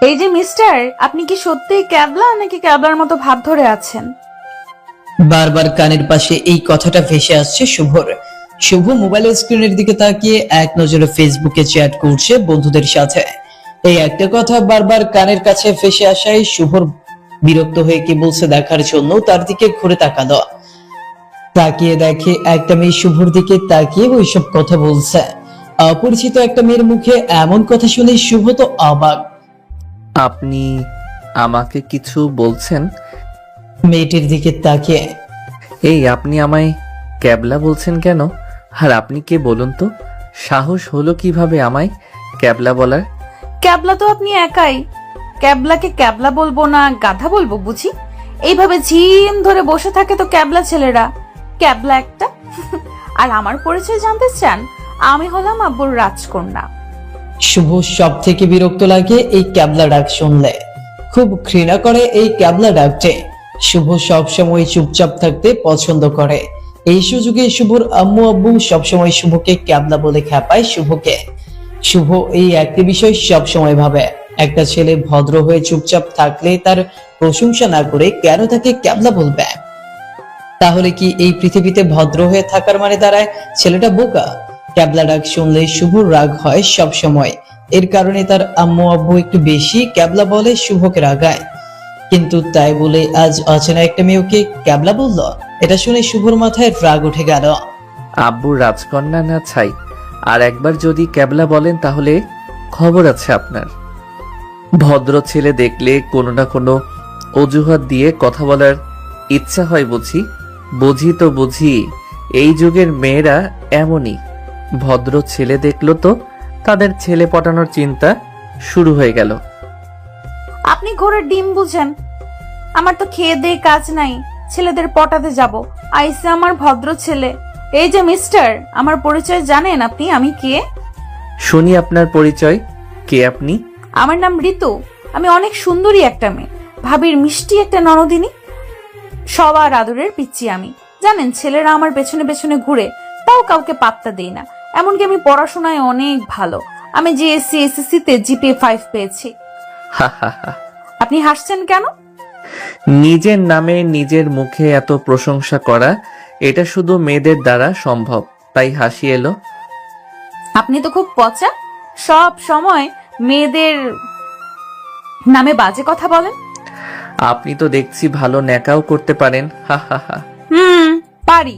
এই যে মিস্টার, আপনি কি সত্যিই ক্যাবলা নাকি ক্যাবলার মতো ভাব ধরে আছেন? বারবার কানের পাশে এই কথাটা ভেসে আসছে শুভর। শুভ মোবাইলের স্ক্রিনের দিকে তাকিয়ে এক নজরে ফেসবুকে চ্যাট করছে বন্ধুদের সাথে। এই একটা কথা বারবার কানের কাছে ভেসে আসায় শুভর বিরক্ত হয়ে কি বলছে দেখার জন্য তার দিকে ঘুরে তাকালো। তাকিয়ে দেখে একটা মেয়ে শুভর দিকে তাকিয়ে ওইসব কথা বলছে। অপরিচিত একটা মেয়ের মুখে এমন কথা শুনে শুভ তো অবাক। আপনি আমাকে কিছু বলছেন? মেয়েটির দিকে তাকিয়ে এই আপনি আমায় ক্যাবলা বলছেন কেন? আর আপনি কে বলুন তো? সাহস হলো কিভাবে আমায় ক্যাবলা বলার? ক্যাবলা তো আপনি একাই। ক্যাবলাকে ক্যাবলা বলবো না গাধা বলবো বুঝি? এইভাবে ঝিম ধরে বসে থাকে তো ক্যাবলা ছেলেরা। ক্যাবলা একটা। আর আমার পরিচয় জানতে চান? আমি হলাম আব্বুর রাজকন্যা। শুভ সব থেকে বিরক্ত লাগে এই ক্যাবলা ডাক শুনলে। খুব ঘৃণা করে এই ক্যাবলা ডাকটে। শুভ সবসময় চুপচাপ থাকতে পছন্দ করে। এই সুযোগে শুভর আম্মু আব্বু সবসময় শুভকে ক্যাবলা বলে খেপায় শুভকে। শুভ এই একটি বিষয় সবসময় ভাবে, একটা ছেলে ভদ্র হয়ে চুপচাপ থাকলে তার প্রশংসা না করে কেন তাকে ক্যাবলা বলবে? তাহলে কি এই পৃথিবীতে ভদ্র হয়ে থাকার মানে দাঁড়ায় ছেলেটা বোকা? ক্যাবলা ডাক শুনলে শুভর রাগ হয় সব সময়। এর কারণে তার আম্মু আব্বু একটু বেশি ক্যাবলা বলে শুভকে রাগায়। কিন্তু তাই বলে আজ অচেনা একটা মেয়েকে ক্যাবলা বলল, এটা শুনে শুভর মাথায় রাগ উঠে গেল। আব্বুর রাজকন্যা না ছাই, আর একবার যদি ক্যাবলা বলেন তাহলে খবর আছে আপনার। ভদ্র ছেলে দেখলে কোনো না কোনো অজুহাত দিয়ে কথা বলার ইচ্ছা হয় বুঝি। বুঝি তো বুঝি, এই যুগের মেয়েরা এমনই। ভদ্র ছেলে দেখলো তো তাদের ছেলে পটানোর চিন্তা শুরু হয়ে গেল। আপনি ঘোড়ার ডিম বুঝেন? আমার তো খেয়ে দিয়ে কাজ নাই, ছেলেদের পটাতে যাব। আইসে আমার ভদ্র ছেলে। এই যে মিস্টার, আমার পরিচয় জানেন আপনি? আমি কে? শুনি আপনার পরিচয়। কে আপনি? আমার নাম ঋতু। আমি অনেক সুন্দরী একটা মেয়ে, ভাবির মিষ্টি একটা ননদিনী, সবার আদরের পিচ্চি আমি। জানেন, ছেলেরা আমার পেছনে পেছনে ঘুরে, তাও কাউকে পাত্তা দেই না। এমনকি আমি পড়াশোনায় অনেক ভালো। আমি জিএসসি এসএসসি তে জিপিএ 5 পেয়েছি। হা হা হা। আপনি হাসছেন কেন? নিজের নামে নিজের মুখে এত প্রশংসা করা, এটা শুধু মেয়েদের দ্বারা সম্ভব, তাই হাসি এলো। আপনি তো খুব পচা, সব সময় মেয়েদের নামে বাজে কথা বলেন। আপনি তো দেখছি ভালো ন্যাকাও করতে পারেন। হা হা হা। পারি,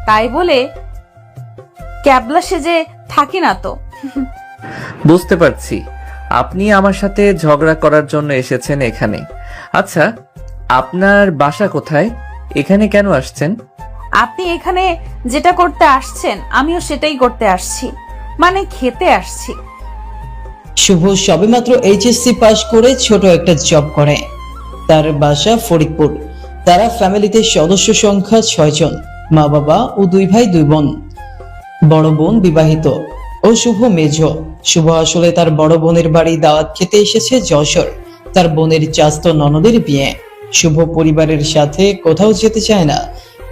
তাই বলে ক্যাবলা সেজে থাকি না তো। বুঝতে পারছি আপনি আমার সাথে ঝগড়া করার জন্য এসেছেন এখানে। আচ্ছা, আপনার বাসা কোথায়? এখানে কেন আসছেন? আপনি এখানে যেটা করতে আসছেন আমিও সেটাই করতে আসছি, মানে খেতে আসছি। শুভ সবেমাত্র এইচএসসি পাশ করে ছোট একটা জব করে। তার বাসা ফরিদপুর। তারা ফ্যামিলিতে সদস্য সংখ্যা 6 জন, মা বাবা ও 2 ভাই 2 বোন। বড় বোন বিবাহিত ও শুভ মেজ। শুভ আসলে তার বড় বোনের বাড়ি দাওয়াত খেতে এসেছে যশোর। তার বোনের চাস্তো ননদের বিয়ে। শুভ পরিবারের সাথে কোথাও যেতে চায় না,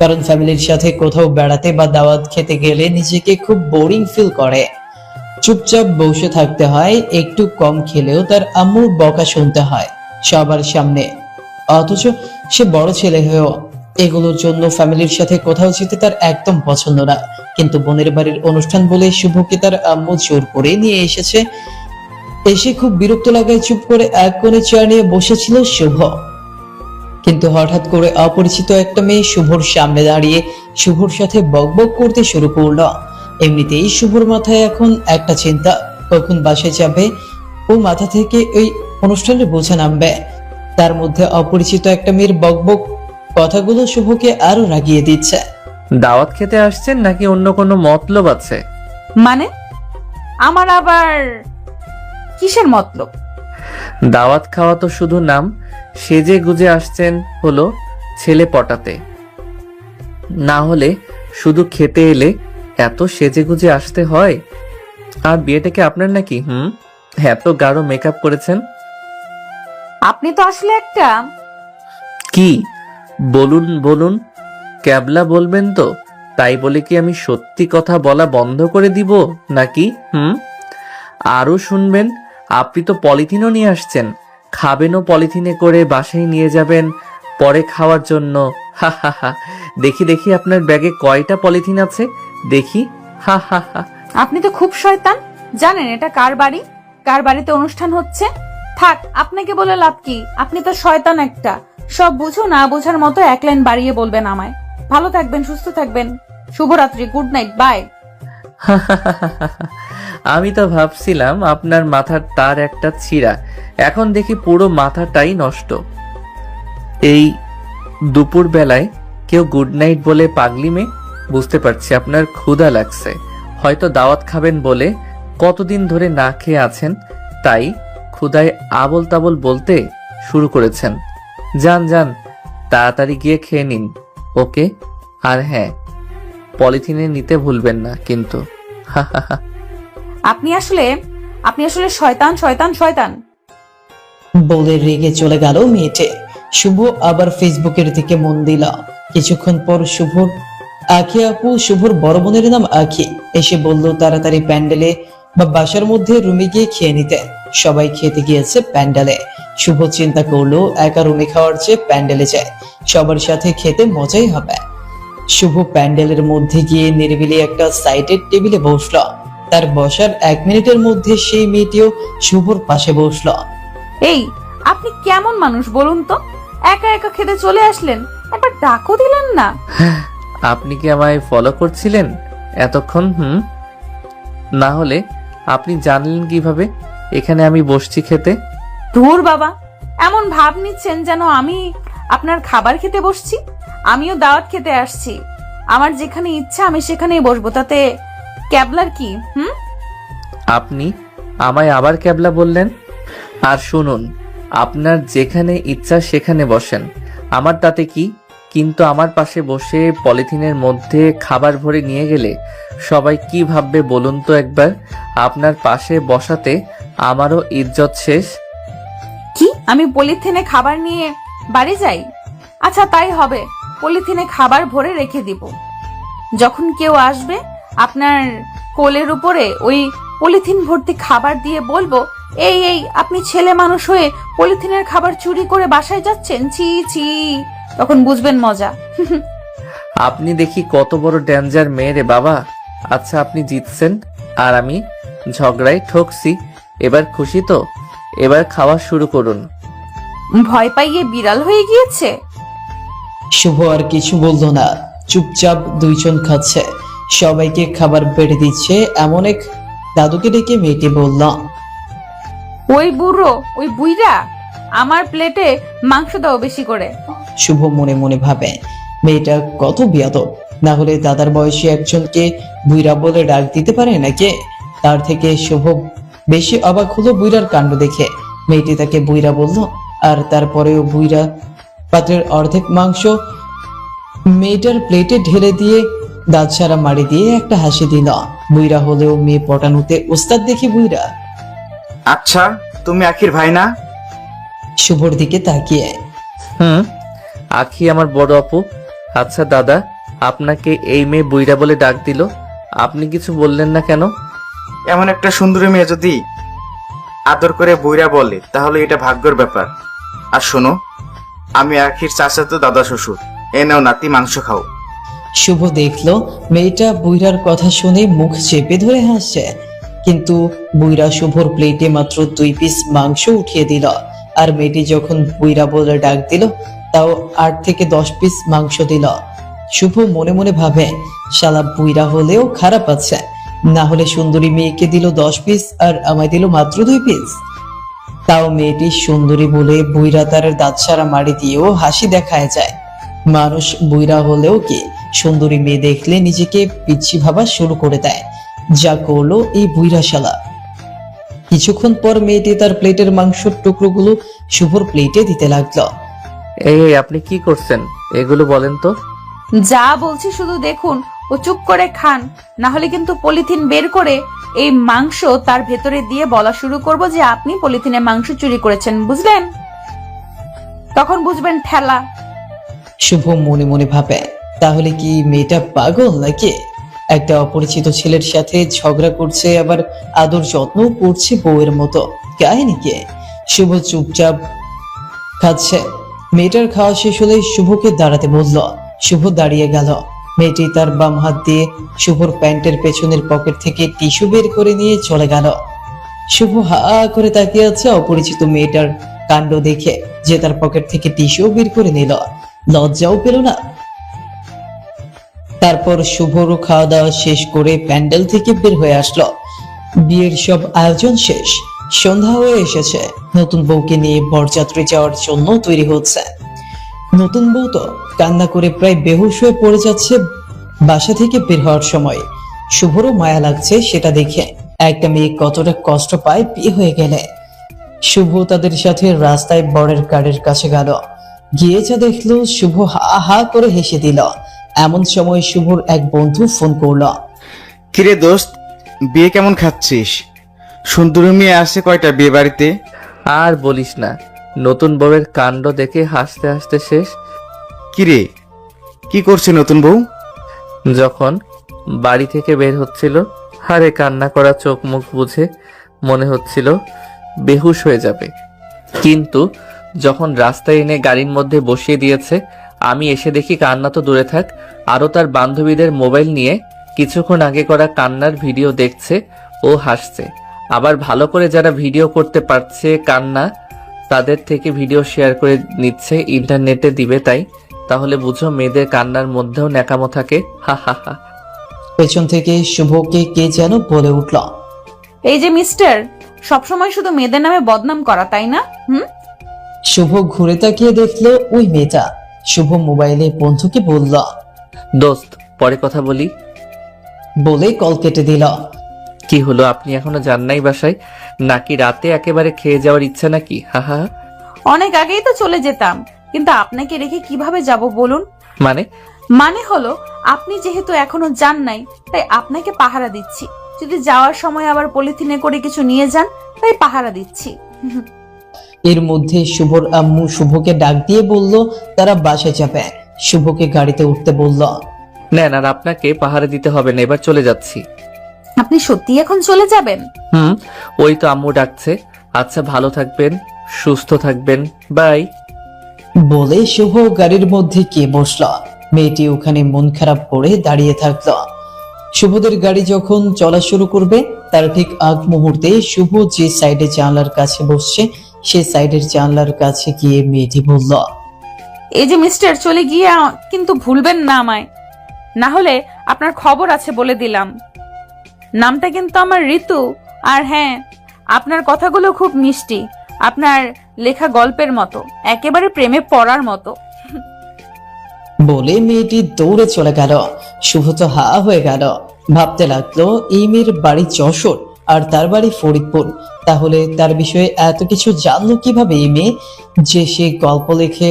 কারণ ফ্যামিলির সাথে কোথাও বেড়াতে বা দাওয়াত খেতে গেলে নিজেকে খুব বোরিং ফিল করে। চুপচাপ বসে থাকতে হয়, একটু কম খেলেও তার আম্মুর বকা শুনতে হয় সবার সামনে। অথচ সে বড় ছেলে হয়েও এগুলোর জন্য ফ্যামিলির সাথে কোথাও যেতে তার একদম পছন্দ না। কিন্তু বোনের বাড়ির অনুষ্ঠান বলে শুভকে তার আম্মু জোর করে নিয়ে এসেছে। এসে খুব বিরক্ত লাগায় চুপ করে এক কোণে চেয়ার নিয়ে বসেছিল শুভ। কিন্তু হঠাৎ করে অপরিচিত একটা মেয়ে শুভর সামনে দাঁড়িয়ে শুভর সাথে বকবক করতে শুরু করলো। এমনিতেই শুভর মাথায় এখন একটা চিন্তা, কখন বাসায় যাবে ও মাথা থেকে এই অনুষ্ঠানের বোঝা নামবে। তার মধ্যে অপরিচিত একটা মেয়ের বকবক কথাগুলো শুভকে আরো রাগিয়ে দিচ্ছে। দাওয়াত খেতে আসছেন নাকি অন্য কোনো মতলব আছে? মানে আমার আবার কিসের মতলব? দাওয়াত খাওয়া তো শুধু নাম, সেজে গুজে আসছেন হলো ছেলে পটাতে। না হলে শুধু খেতে এলে এত সেজে গুজে আসতে হয়? আর বিয়েটা কি আপনার নাকি? এত গাঢ় মেকআপ করেছেন। আপনি তো আসলে একটা। কি বলুন বলুন, ক্যাবলা বলবেন তো? তাই বলে কি আমি সত্যি কথা বলা বন্ধ করে দিব নাকি? আরো শুনবেন? আপনি তো পলিথিনও নিয়ে আসছেন, খাবেনও পলিথিনে করে, বাসায় নিয়ে যাবেন পরে খাওয়ার জন্য। হা হা হা। দেখি দেখি আপনার ব্যাগে কয়টা পলিথিন আছে দেখি। হা হা হা। আপনি তো খুব শয়তান। জানেন এটা কার বাড়ি, কার বাড়িতে অনুষ্ঠান হচ্ছে? থাক, আপনাকে বলে লাভ কি? আপনি তো শয়তান একটা। সব বুঝো না বোঝার মতো এক লাইন বাড়িয়ে বলবেন আমায়। ভালো থাকবেন, সুস্থ থাকবেন। শুভরাত্রি, গুড নাইট, বাই। আমি তো ভাবছিলাম আপনার মাথার তার একটা ছিঁড়া, এখন দেখি পুরো মাথাটাই নষ্ট। এই দুপুর বেলায় কেউ গুড নাইট বলে পাগলি মেয়ে? বুঝতে পারছি আপনার ক্ষুধা লাগছে, হয়তো দাওয়াত খাবেন বলে কতদিন ধরে না খেয়ে আছেন, তাই ক্ষুধায় আবল তাবল বলতে শুরু করেছেন। যান যান, তাড়াতাড়ি গিয়ে খেয়ে নিন। ওকে, আর হ্যাঁ, পলিথিনে নিতে ভুলবেন না কিন্তু। হা হা হা। আপনি আসলে শয়তান, শয়তান, শয়তান। বলে রেগে চলে গেল মেয়েটে। শুভ আবার ফেসবুকের দিকে মন দিল। কিছুক্ষণ পর শুভর আখি আপু, শুভর বড় বোনের নাম আখি, এসে বলল তাড়াতাড়ি প্যান্ডেলে বা বাসার মধ্যে রুমে গিয়ে খেয়ে নিতে। সবাই খেতে গিয়েছে প্যান্ডেলে। শুভ চিন্তা করলো একা রুমে খাওয়ার চেয়ে প্যান্ডেলে যায়, সবার সাথে খেতে মজাই হবে। শুভ প্যান্ডেলের মধ্যে গিয়ে নিরিবিলি একটা সাইডের টেবিলে বসলো। তার বসার 1 মিনিটের মধ্যে সেই মেয়েটিও শুভর পাশে বসলো। এই, আপনি কেমন মানুষ বলুন তো? একা একা খেতে চলে আসলেন, একবার ডাকও দিলেন না। আপনি কি আমায় ফলো করছিলেন এতক্ষণ? না হলে আপনি জানলেন কিভাবে এখানে আমি বসছি খেতে? ধুর বাবা, এমন ভাব নিচ্ছেন যেন আমি আপনার খাবার খেতে বসছি। আমিও দাওয়াত খেতে আসছি, আমার যেখানে ইচ্ছা আমি সেখানেই বসবো, তাতে ক্যাবলার কি? আপনি আমায় আবার ক্যাবলা বললেন? আর শুনুন, আপনার যেখানে ইচ্ছা সেখানে বসেন, আমার তাতে কি? কিন্তু আমার পাশে বসে পলিথিনের মধ্যে খাবার ভরে নিয়ে গেলে সবাই কি ভাববে বলুন তো একবার? আপনার পাশে বসাতে আমারও ইজ্জত শেষ। কি, আমি পলিথিনে খাবার নিয়ে বাড়ি যাই? আচ্ছা তাই হবে, পলিথিনে খাবার ভরে রেখে দিব। যখন কেউ আসবে আপনার কোলের উপরে ওই পলিথিন ভর্তি খাবার দিয়ে বলবো, এই এই, আপনি ছেলে মানুষ হয়ে পলিথিনের খাবার চুরি করে বাসায় যাচ্ছেন, ছি ছি। তখন বুঝবেন মজা। আপনি দেখি কত বড় ডেঞ্জার মেয়ে রে বাবা। আচ্ছা, আপনি জিতছেন আর আমি ঝগড়ায় ঠকছি, এবার খুশি তো? এবার খাওয়া শুরু করুন। ভয় পাইয়ে বিড়াল হয়ে গিয়েছে। শুভ আর কিছু বললো না, চুপচাপ দুইজন খাচ্ছে। সবাইকে খাবার বেড়ে দিচ্ছে এমন এক দাদুকে ডেকে মেয়েটি বলল, ওই বুড়ো, ওই বুইরা, আমার প্লেটে মাংস দাও বেশি করে। শুভ মনে মনে ভাবে মেয়েটা কত বিয়াদব, না হলে দাদার বয়সী একজনকে বুইরা বলে ডাক দিতে পারে নাকি? তার থেকে শুভ বেশি অবাক হলো বুইরার কাণ্ড দেখে। মেয়েটি তাকে বুইরা বলল, আর তারপরেও বুইরা পাত্রের অর্ধেক মাংস মেয়েটার প্লেটে ঢেলে দিয়ে দাঁত সারা মারি দিয়ে একটা হাসি দিল। বুইরা হলেও মেয়ে পটানোতে ওস্তাদ দেখি বুইরা। আচ্ছা, তুমি আখির ভাই না? শুভর দিকে তাকিয়ে, আখি আমার বড় আপু। আচ্ছা দাদা, আপনাকে এই মেয়ে বুইরা বলে ডাক দিল, আপনি কিছু বললেন না কেন? এমন একটা সুন্দরী মেয়ে যদি আদর করে বইরা বলে তাহলে এটা ভাগ্যের ব্যাপার। আর শোনো, আমি আখির চাচাতো দাদা শ্বশুর। এ নাও নাতি, মাংস খাও। শুভ দেখলো মেয়েটা বুইরার কথা শুনে মুখ চেপে ধরে হাসছে, কিন্তু বুইরা শুভর প্লেটে মাত্র 2 পিস মাংস উঠিয়ে দিল। আর মেয়েটি যখন বুইরা বলে ডাক দিল, তাও 8 থেকে 10 পিস মাংস দিল। শুভ মনে মনে ভাবে, শালা বুইরা হলেও খারাপ আছে, না হলে সুন্দরী মেয়েকে দিল 10 পিস আর আমায় দিল মাত্র 2 পিস। তাও মেয়েটি সুন্দরী বলে বুইরা তার দাঁত সারা মারি দিয়েও হাসি দেখায় যায়। মানুষ বুইরা হলেও কি সুন্দরী মেয়ে দেখলে নিজেকে পিচ্ছি ভাবা শুরু করে দেয়, যা করলো এই বুইরা শালা। কিছুক্ষণ পর মেয়েটি তার প্লেটের মাংসের টুকরোগুলো শুভর প্লেটে দিতে লাগলো। এই আপনি কি করছেন এগুলো বলেন তো? যা বলছি শুধু দেখুন ও চুপ করে খান, না হলে কিন্তু পলিথিন বের করে এই মাংস তার ভেতরে দিয়ে বলা শুরু করব যে আপনি পলিথিনে মাংস চুরি করেছেন, বুঝলেন? তখন বুঝবেন ঠেলা। শুভ মনে মনে ভাবে, তাহলে কি মেয়েটা পাগল নাকি? একটা অপরিচিত ছেলের সাথে ঝগড়া করছে, আবার আদর যত্ন করছে বউয়ের মতো। কাহিনী কি? শুভ চুপচাপ খাচ্ছে। মেয়েটার খাওয়া শেষ হলে শুভকে দাঁড়াতে বলল। শুভ দাঁড়িয়ে গেল। মেয়েটি তার বাম হাত দিয়ে শুভর প্যান্টের পেছনের পকেট থেকে টিস্যু বের করে নিয়ে চলে গেল। শুভ হা করে তাকিয়ে আছে অপরিচিত মেয়েটার কাণ্ড দেখে, যে তার পকেট থেকে টিস্যু বের করে নিল। লজ্জাও পেল না। তারপর শুভরও খাওয়া দাওয়া শেষ করে প্যান্ডেল থেকে বের হয়ে আসলো। বিয়ের সব আয়োজন শেষ, সন্ধ্যা হয়ে এসেছে। নতুন বউকে নিয়ে বরযাত্রী যাওয়ার জন্য তৈরি হচ্ছে। নতুন বউ তো কান্না করে প্রায় বেহুশ হয়ে পড়ে যাচ্ছে বাসা থেকে বের হওয়ার সময়। শুভরও মায়া লাগছে সেটা দেখে। একটা মেয়ে কতটা কষ্ট পায় বিয়ে হয়ে গেলে। শুভ তাদের সাথে রাস্তায় বরের গাড়ির কাছে গেল। গিয়ে যা দেখলো, শুভ হা হা করে হেসে দিল। এমন সময় শুভর এক বন্ধু ফোন করলো। কিরে দোস্ত, বিয়ে কেমন খাচ্ছিস? সুন্দরী মেয়ে আসে কয়টা বিয়ে বাড়িতে? আর বলিস না, নতুন বউয়ের কাণ্ড দেখে হাসতে হাসতে শেষ। কিরে, কি করছে নতুন বউ? যখন বাড়ি থেকে বের হচ্ছিল, হারে কান্না করা চোখ মুখ বুঝে মনে হচ্ছিল বেহুশ হয়ে যাবে। কিন্তু যখন রাস্তায় এনে গাড়ির মধ্যে বসিয়ে দিয়েছে, আমি এসে দেখি কান্না তো দূরে থাক, আরও তার বান্ধবীদের মোবাইল নিয়ে কিছুক্ষণ আগে করা কান্নার ভিডিও দেখছে ও হাসছে। আবার ভালো করে যারা ভিডিও করতে পারছে কান্না, তাদের থেকে ভিডিও শেয়ার করে নিচ্ছে, ইন্টারনেটে দিবে। তাই তাহলে বুঝো মেয়েদের কান্নার মধ্যেও ন্যাকামো থাকে। হা হা হা। পেছন থেকে শুভকে কে যেন বলে উঠল। এই যে মিস্টার, সবসময় শুধু মেয়েদের নামে বদনাম করা, তাই না? শুভ ঘুরে তাকিয়ে দেখলো ওই মেয়েটা। শুভ মোবাইলে বন্ধুকে বলল, দোস্ত পরে কথা বলি। বলে কল কেটে দিল। কি হলো, আপনি এখনো যান নাই বাসায়? নাকি রাতে একেবারে খেয়ে যাওয়ার ইচ্ছা নাকি? হা হা। অনেক আগেই তো চলে যেতাম, কিন্তু আপনাকে রেখে কিভাবে যাব বলুন? মানে হলো, আপনি যেহেতু এখনো যান নাই, তাই আপনাকে পাহারা দিচ্ছি। যদি যাওয়ার সময় আবার পলিথিনে করে কিছু নিয়ে যান, তাই পাহারা দিচ্ছি। এর মধ্যে শুভর আম্মু শুভকে ডাক দিয়ে বলল তারা বাসায় যাবে। শুভকে গাড়িতে উঠতে বলল। নেন, আর আপনাকে পাহারা দিতে হবে না, এবার চলে যাচ্ছি। আপনি সত্যি এখন চলে যাবেন? ওই তো আম্মু ডাকছে। আচ্ছা, ভালো থাকবেন, সুস্থ থাকবেন, বাই। বলে শুভ গাড়ির মধ্যে গিয়ে বসল। মেয়েটি ওখানে মন খারাপ করে দাঁড়িয়ে থাকলো। শুভদের গাড়ি যখন চলা শুরু করবে, তার ঠিক আগ মুহূর্তে শুভ যে সাইডে জানলার কাছে বসছে, সে সাইডের জানলার কাছে গিয়ে মেয়েটি বলল, এই যে মিস্টার, চলে গিয়ে কিন্তু ভুলবেন না আমায়, না হলে আপনার খবর আছে বলে দিলাম। নামটা কিন্তু আমার ঋতু। আর হ্যাঁ, আপনার কথাগুলো খুব মিষ্টি, আপনার লেখা গল্পের মতো, একেবারে প্রেমে পড়ার মতো। বলে মেয়েটি দৌড়ে চলে গেল। শুভ তো হা হয়ে গেল। ভাবতে লাগলো এই মেয়ের বাড়ি যশোর আর তার বাড়ি ফরিদপুর। তাহলে তার বিষয়ে এত কিছু জানলো কিভাবে এই মেয়ে, যে সে গল্প লেখে?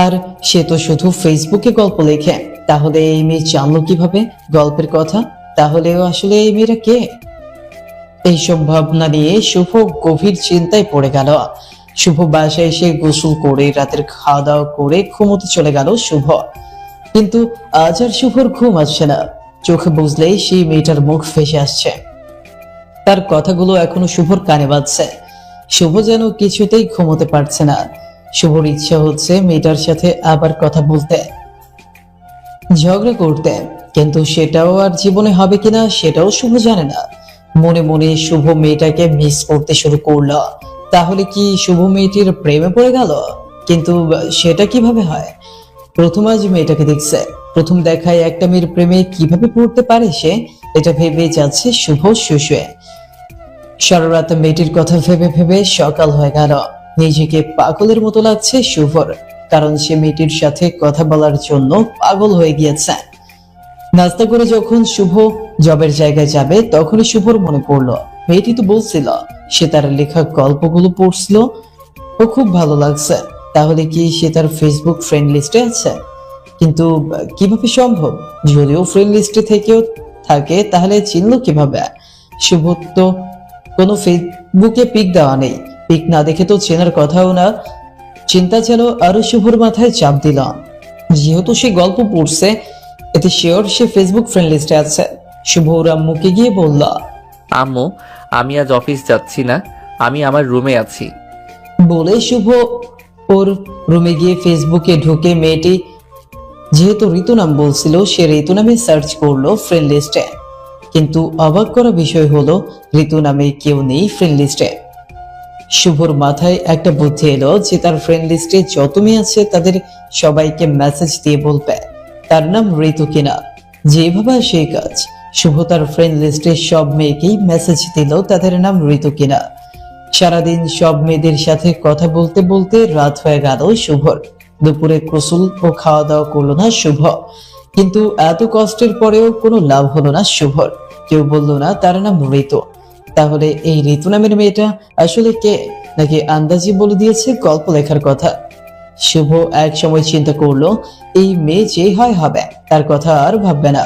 আর সে তো শুধু ফেসবুকে গল্প লেখে। তাহলে এই মেয়ে জানলো কিভাবে গল্পের কথা? তাহলেও আসলে এই মেয়েরা কে? এইসব ভাবনা নিয়ে শুভ গভীর চিন্তায় পড়ে গেল। শুভ বাসায় এসে গোসল করে রাতের খাওয়া দাওয়া করে ঘুমোতে চলে গেল শুভ। কিন্তু আজ আর শুভর ঘুম আসছে না। চোখে বুঝলেই সেই মেয়েটার মুখ ভেসে আসছে। তার কথাগুলো এখনো শুভর কানে বাজছে। শুভ যেন কিছুতেই ঘুমোতে পারছে না। শুভর ইচ্ছা হচ্ছে মেয়েটার সাথে আবার কথা বলতে, ঝগড়া করতে, কিন্তু সেটাও আর জীবনে হবে কিনা সেটাও শুভ জানে না। মনে মনে শুভ মেয়েটাকে মিস করতে শুরু করলো। তাহলে কি শুভ মেয়েটির প্রেমে পড়ে গেল? কিন্তু সেটা কিভাবে হয়? প্রথম আজ মেয়েটাকে দেখছে, প্রথম দেখায় একটা মেয়ের প্রেমে কিভাবে পড়তে পারে সে, এটা ভেবে যাচ্ছে শুভ শুশুয়ে। সারা রাত মেয়েটির কথা ভেবে ভেবে সকাল হয়ে গেল। নিজেকে পাগলের মতো লাগছে শুভর, কারণ সে মেয়েটির সাথে কথা বলার জন্য পাগল হয়ে গিয়েছে। নাস্তা করে যখন শুভ জবের জায়গায় যাবে, তখনই শুভর মনে পড়লো মেয়েটি তো বলছিল সে তার লেখা গল্পগুলো পড়ছিল, ও খুব ভালো লাগছে। তাহলে কি সে তার ফেসবুক ফ্রেন্ড লিস্টে আছে? কিন্তু কিভাবে সম্ভব? যদিও ফ্রেন্ড লিস্টে থেকেও থাকে, তাহলে চিনলো কিভাবে? শুভ তো কোনো ফেসবুকে পিক দেওয়া নেই, পিক না দেখে তো চেনার কথাও না। চিন্তা যেন আরো শুভর মাথায় চাপ দিল। যেহেতু সে গল্প পড়ছে, এতে শিওর সে ফেসবুক ফ্রেন্ড লিস্টে আছে। শুভ ওর আম্মুকে গিয়ে বলল, আম্মু, আমি আজ অফিস যাচ্ছি না, আমি আমার রুমে আছি। বলে শুভ ওর রুমে গিয়ে ফেসবুকে ঢুকে মেয়েটি যেহেতু ঋতু নাম বলছিল সে ঋতু নামে সার্চ করলো ফ্রেন্ড লিস্টে, কিন্তু অবাক করা বিষয় হলো ঋতু নামে কেউ নেই ফ্রেন্ড লিস্টে। শুভর মাথায় একটা বুদ্ধি এলো যে তার ফ্রেন্ড লিস্টে যত মেয়ে আছে তাদের সবাইকে মেসেজ দিয়ে বলবে তার নাম ঋতু কিনা। যেভাবে সেই কাজ, শুভ তার ফ্রেন্ড লিস্টে সব মেয়েকেই মেসেজ দিল তাদের নাম ঋতু কিনা। সারাদিন সব মেয়েদের সাথে কথা বলতে বলতে রাত হয়ে গেল শুভর। দুপুরে গোসল ও খাওয়া দাওয়া করলো না শুভ, কিন্তু এত কষ্টের পরেও কোনো লাভ হলো না শুভর। কেউ বলল না তার নাম ঋতু। তাহলে এই ঋতু নামের মেয়েটা আসলে কে, নাকি আন্দাজি বলে দিয়েছে গল্প লেখার কথা? শুভ এক সময় চিন্তা করলো এই মেয়ে যে হয় হবে, তার কথা আর ভাববে না,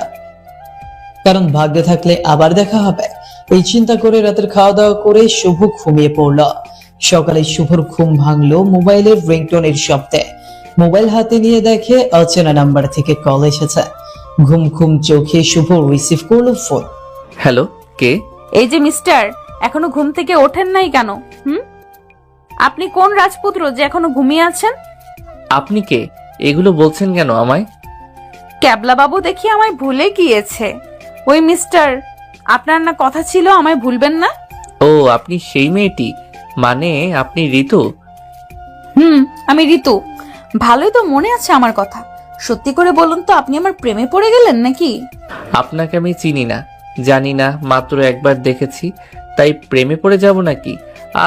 কারণ ভাগ্যে থাকলে আবার দেখা হবে। এই চিন্তা করে রাতের খাওয়া দাওয়া করে শুভ ঘুমিয়ে পড়ল। সকালে শুভর ঘুম ভাঙলো মোবাইলের রিংটোনের শব্দে। মোবাইল হাতে নিয়ে দেখে অচেনা নাম্বার থেকে কল এসেছে। ঘুম ঘুম চোখে শুভ রিসিভ করলো ফোন। হ্যালো, কে? এই যে মিস্টার, এখনো ঘুম থেকে ওঠেন নাই কেন? আপনি কোন রাজপুত্র যে এখনো ঘুমিয়ে আছেন? আপনি কে? এগুলো বলছেন কেন আমায়? ক্যাবলা বাবু দেখি আমায় ভুলে গিয়েছে। ওই মিস্টার, আপনার না কথা ছিল আমায় ভুলবেন না? ও, আপনি সেই মেয়েটি, মানে আপনি ঋতু? আমি ঋতু। ভালোই তো মনে আছে আমার কথা। সত্যি করে বলুন তো, আপনি আমার প্রেমে পড়ে গেলেন নাকি? আপনাকে আমি চিনি না, জানি না, মাত্র একবার দেখেছি, তাই প্রেমে পড়ে যাব নাকি?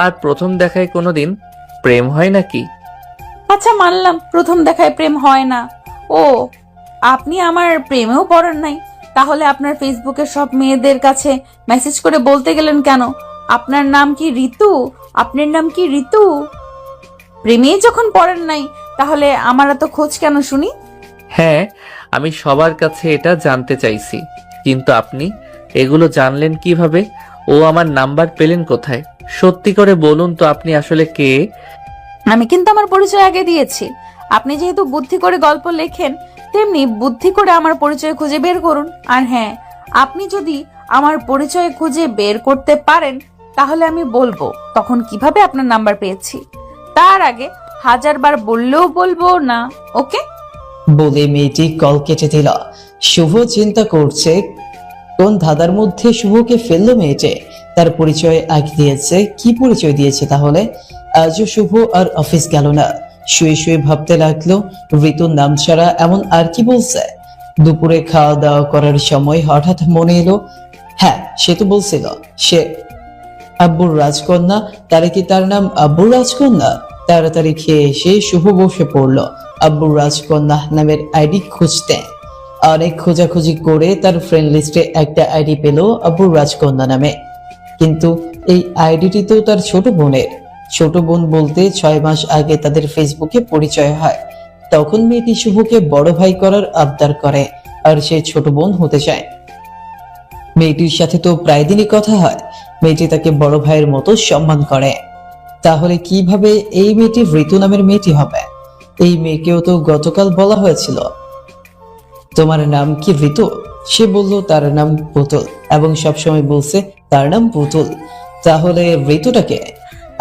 আর প্রথম দেখায় কোনোদিন প্রেম হয় নাকি? আচ্ছা, মানলাম প্রথম দেখায় প্রেম হয় না। ও, আপনি আমার প্রেমেও পড়েন নাই? তাহলে আপনার ফেসবুকে সব মেয়েদের কাছে মেসেজ করে বলতে গেলেন কেন আপনার নাম কি ঋতু, আপনার নাম কি ঋতু? প্রেমেই যখন পড়েন নাই, তাহলে আমার এত খোঁজ কেন শুনি? হ্যাঁ, আমি সবার কাছে এটা জানতে চাইছি, কিন্তু আপনি এগুলো জানলেন কিভাবে? ও আমার নাম্বার পেলেন কোথায়? সত্যি করে বলুন তো, আপনি আসলে কে? আমি কিন্তু আমার পরিচয় আগে দিয়েছি। আপনি যেহেতু বুদ্ধি করে গল্প লেখেন, তেমনি বুদ্ধি করে আমার পরিচয় খুঁজে বের করুন। আর হ্যাঁ, আপনি যদি আমার পরিচয় খুঁজে বের করতে পারেন, তাহলে আমি বলবো তখন কিভাবে আপনার নাম্বার পেয়েছি। তার আগে 1000 বার বললেও বলবো না। ওকে? বলে মেয়েটি কল কেটে দিল। শুভ চিন্তা করছে কোন ধাঁধার মধ্যে শুভকে ফেললো মেয়েটে। তার পরিচয় আগে দিয়েছে, কি পরিচয় দিয়েছে তাহলে? আজও শুভ আর অফিস গেল না। শুয়ে শুয়ে ভাবতে লাগলো ঋতুর নাম ছাড়া এমন আর কি বলছে। দুপুরে খাওয়া দাওয়া করার সময় হঠাৎ মনে এলো, হ্যাঁ সে তো বলছিল সে আব্বুর রাজকন্যা, তাহলে কি তার নাম আব্বুর রাজকন্যা? তাড়াতাড়ি খেয়ে এসে শুভ বসে পড়লো আব্বুর রাজকন্যা নামের আইডি খুঁজতে। অনেক খোঁজাখুঁজি করে তার ফ্রেন্ড লিস্টে একটা আইডি পেল আব্বুর রাজকন্যা নামে, কিন্তু এই আইডিটি তো তার ছোট বোনের। ছোট বোন বলতে 6 মাস আগে তাদের ফেসবুকে পরিচয় হয়। তখন মেয়েটি শুভকে বড় ভাই করার আবদার করে, আর সে ছোট বোন হতে চায়। মেয়েটির সাথে তো প্রায় দিনই কথা হয়। মেয়েটি তাকে বড় ভাইয়ের মতো সম্মান করে। তাহলে কিভাবে এই মেয়েটি ঋতু নামের মেয়েটি হবে? এই মেয়েকেও তো গতকাল বলা হয়েছিল তোমার নাম কি ঋতু। সে বলল তার নাম পুতুল, এবং সবসময় বলছে তার নাম পুতুল। তাহলে ঋতুটাকে?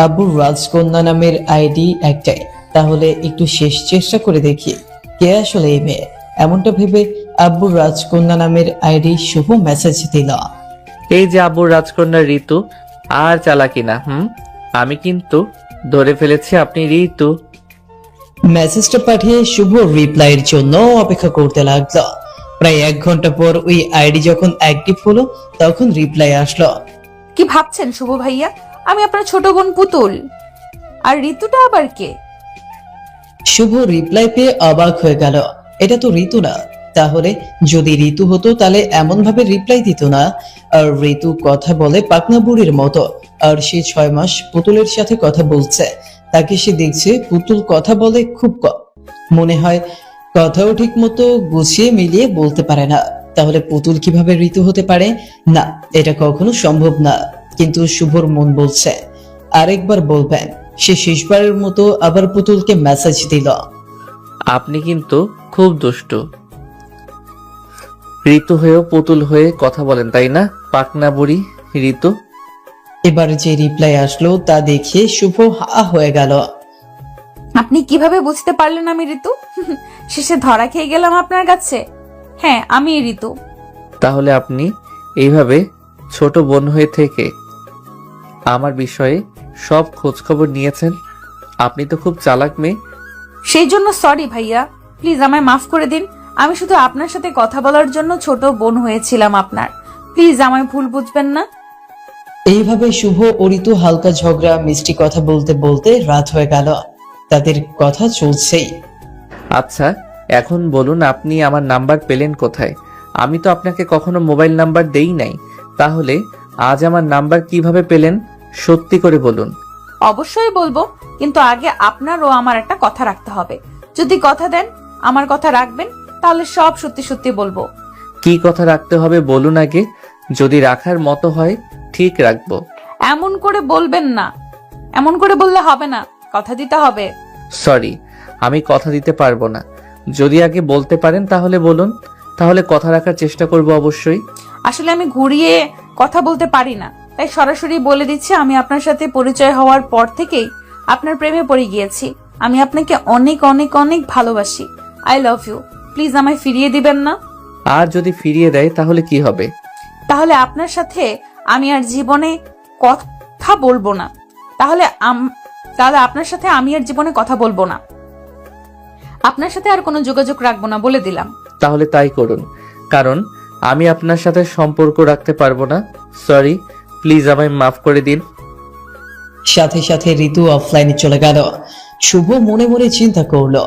আব্বুর রাজকন্যা নামের আইডি একটাই, তাহলে একটু শেষ চেষ্টা করে দেখি কে আসলে এই মেয়ে। এমনটা ভেবে আব্বুর রাজকন্যা নামের আইডি শুভ মেসেজ দিল। এই যে আব্বুর রাজকন্যা ঋতু, আর চালাকি না। আমি কিন্তু ধরে ফেলেছি আপনি ঋতু। মেসেজটা পাঠিয়ে শুভ রিপ্লাইয়ের জন্য অপেক্ষা করতে লাগলো। প্রায় 1 ঘন্টা পর ওই আইডি যখন অ্যাক্টিভ হলো, তখন রিপ্লাই আসলো। কি ভাবছেন শুভ ভাইয়া? আমি আপনার ছোট বোন পুতুল। আর ঋতুটা আবার কে? শুভ রিপ্লাই পেয়ে অবাক হয়ে গেল, এটা তো ঋতু না। তাহলে যদি ঋতু হতো তাহলে এমন ভাবে রিপ্লাই দিত না। আর ঋতু কথা বলে পাকনা বুড়ির মতো, আর সে 6 মাস পুতুলের সাথে কথা বলছে। তাকে সে দেখছে পুতুল কথা বলে খুব কম, মনে হয় কথাও ঠিক মতো গুছিয়ে মিলিয়ে বলতে পারে না। তাহলে পুতুল কিভাবে ঋতু হতে পারে? না, এটা কখনো সম্ভব না। কিন্তু শুভর মন বলছে আরেকবার বলবেন। সে শেষবারের মতো আবার পুতুলকে মেসেজ দিল। আপনি কিন্তু খুব দুষ্টু। ঋতু হয়েও পুতুল হয়ে কথা বলেন, তাই না? পাকনা বুড়ি ঋতু। এবার যে রিপ্লাই আসলো তা দেখে শুভ হা হয়ে গেল। আপনি কিভাবে বুঝতে পারলেন আমি ঋতু? শেষে ধরা খেয়ে গেলাম আপনার কাছে। হ্যাঁ, আমি ঋতু। তাহলে আপনি এইভাবে ছোট বোন হয়ে থেকে আমার বিষয়ে সব খোঁজ খবর নিয়েছেন। আপনি তো খুব চালাক মেয়ে। সেই জন্য সরি ভাইয়া, প্লিজ আমায় মাফ করে দিন। আমি শুধু আপনার সাথে কথা বলার জন্য ছোট বোন হয়েছিলাম আপনার। প্লিজ আমায় ভুল বুঝবেন না। এইভাবে শুভ ও ঋতু হালকা ঝগড়া মিষ্টি কথা বলতে বলতে রাত হয়ে গেল। তাদের কথা চলছেই। আচ্ছা, এখন বলুন আপনি আমার নাম্বার পেলেন কোথায়? আমি তো আপনাকে কখনো মোবাইল নাম্বার দেই নাই। তাহলে আজ আমার নাম্বার কিভাবে পেলেন? সত্যি করে বলুন। অবশ্যই বলবো, কিন্তু আগে আপনার ও আমার একটা কথা রাখতে হবে। যদি কথা দেন, আমার কথা রাখবেন, তাহলে সব সত্যি সত্যি বলবো। কি কথা রাখতে হবে বলুন আগে। যদি রাখার মতো হয় ঠিক রাখবো। এমন করে বলবেন না, এমন করে বললে হবে না, কথা দিতে হবে। সরি, আমি কথা দিতে পারবো না। যদি আগে বলতে পারেন তাহলে বলুন, তাহলে কথা রাখার চেষ্টা করব অবশ্যই। আসলে আমি ঘুরিয়ে কথা বলতে পারি না, তাই সরাসরি বলে দিচ্ছি, আমি আপনার সাথে পরিচয় হওয়ার পর থেকেই আপনার প্রেমে পড়ে গিয়েছি। আমি আপনাকে অনেক অনেক অনেক ভালোবাসি। I love you. প্লিজ আমায় ফিরিয়ে দিবেন না। আর যদি ফিরিয়ে দেয় তাহলে কি হবে? তাহলে আপনার সাথে আমি আর জীবনে কথা বলবো না। তাহলে আপনার সাথে আমি আর জীবনে কথা বলবো না। আপনার সাথে আর কোনো যোগাযোগ রাখবো না, বলে দিলাম। তাহলে তাই করুন, কারণ আমি আপনার সাথে সম্পর্ক রাখতে পারবো না। সরি, প্লিজ আমায় মাফ করে দিন। সাথে সাথে ঋতু অফলাইনে চলে গেল। শুভ মনে মনে চিন্তা করলো,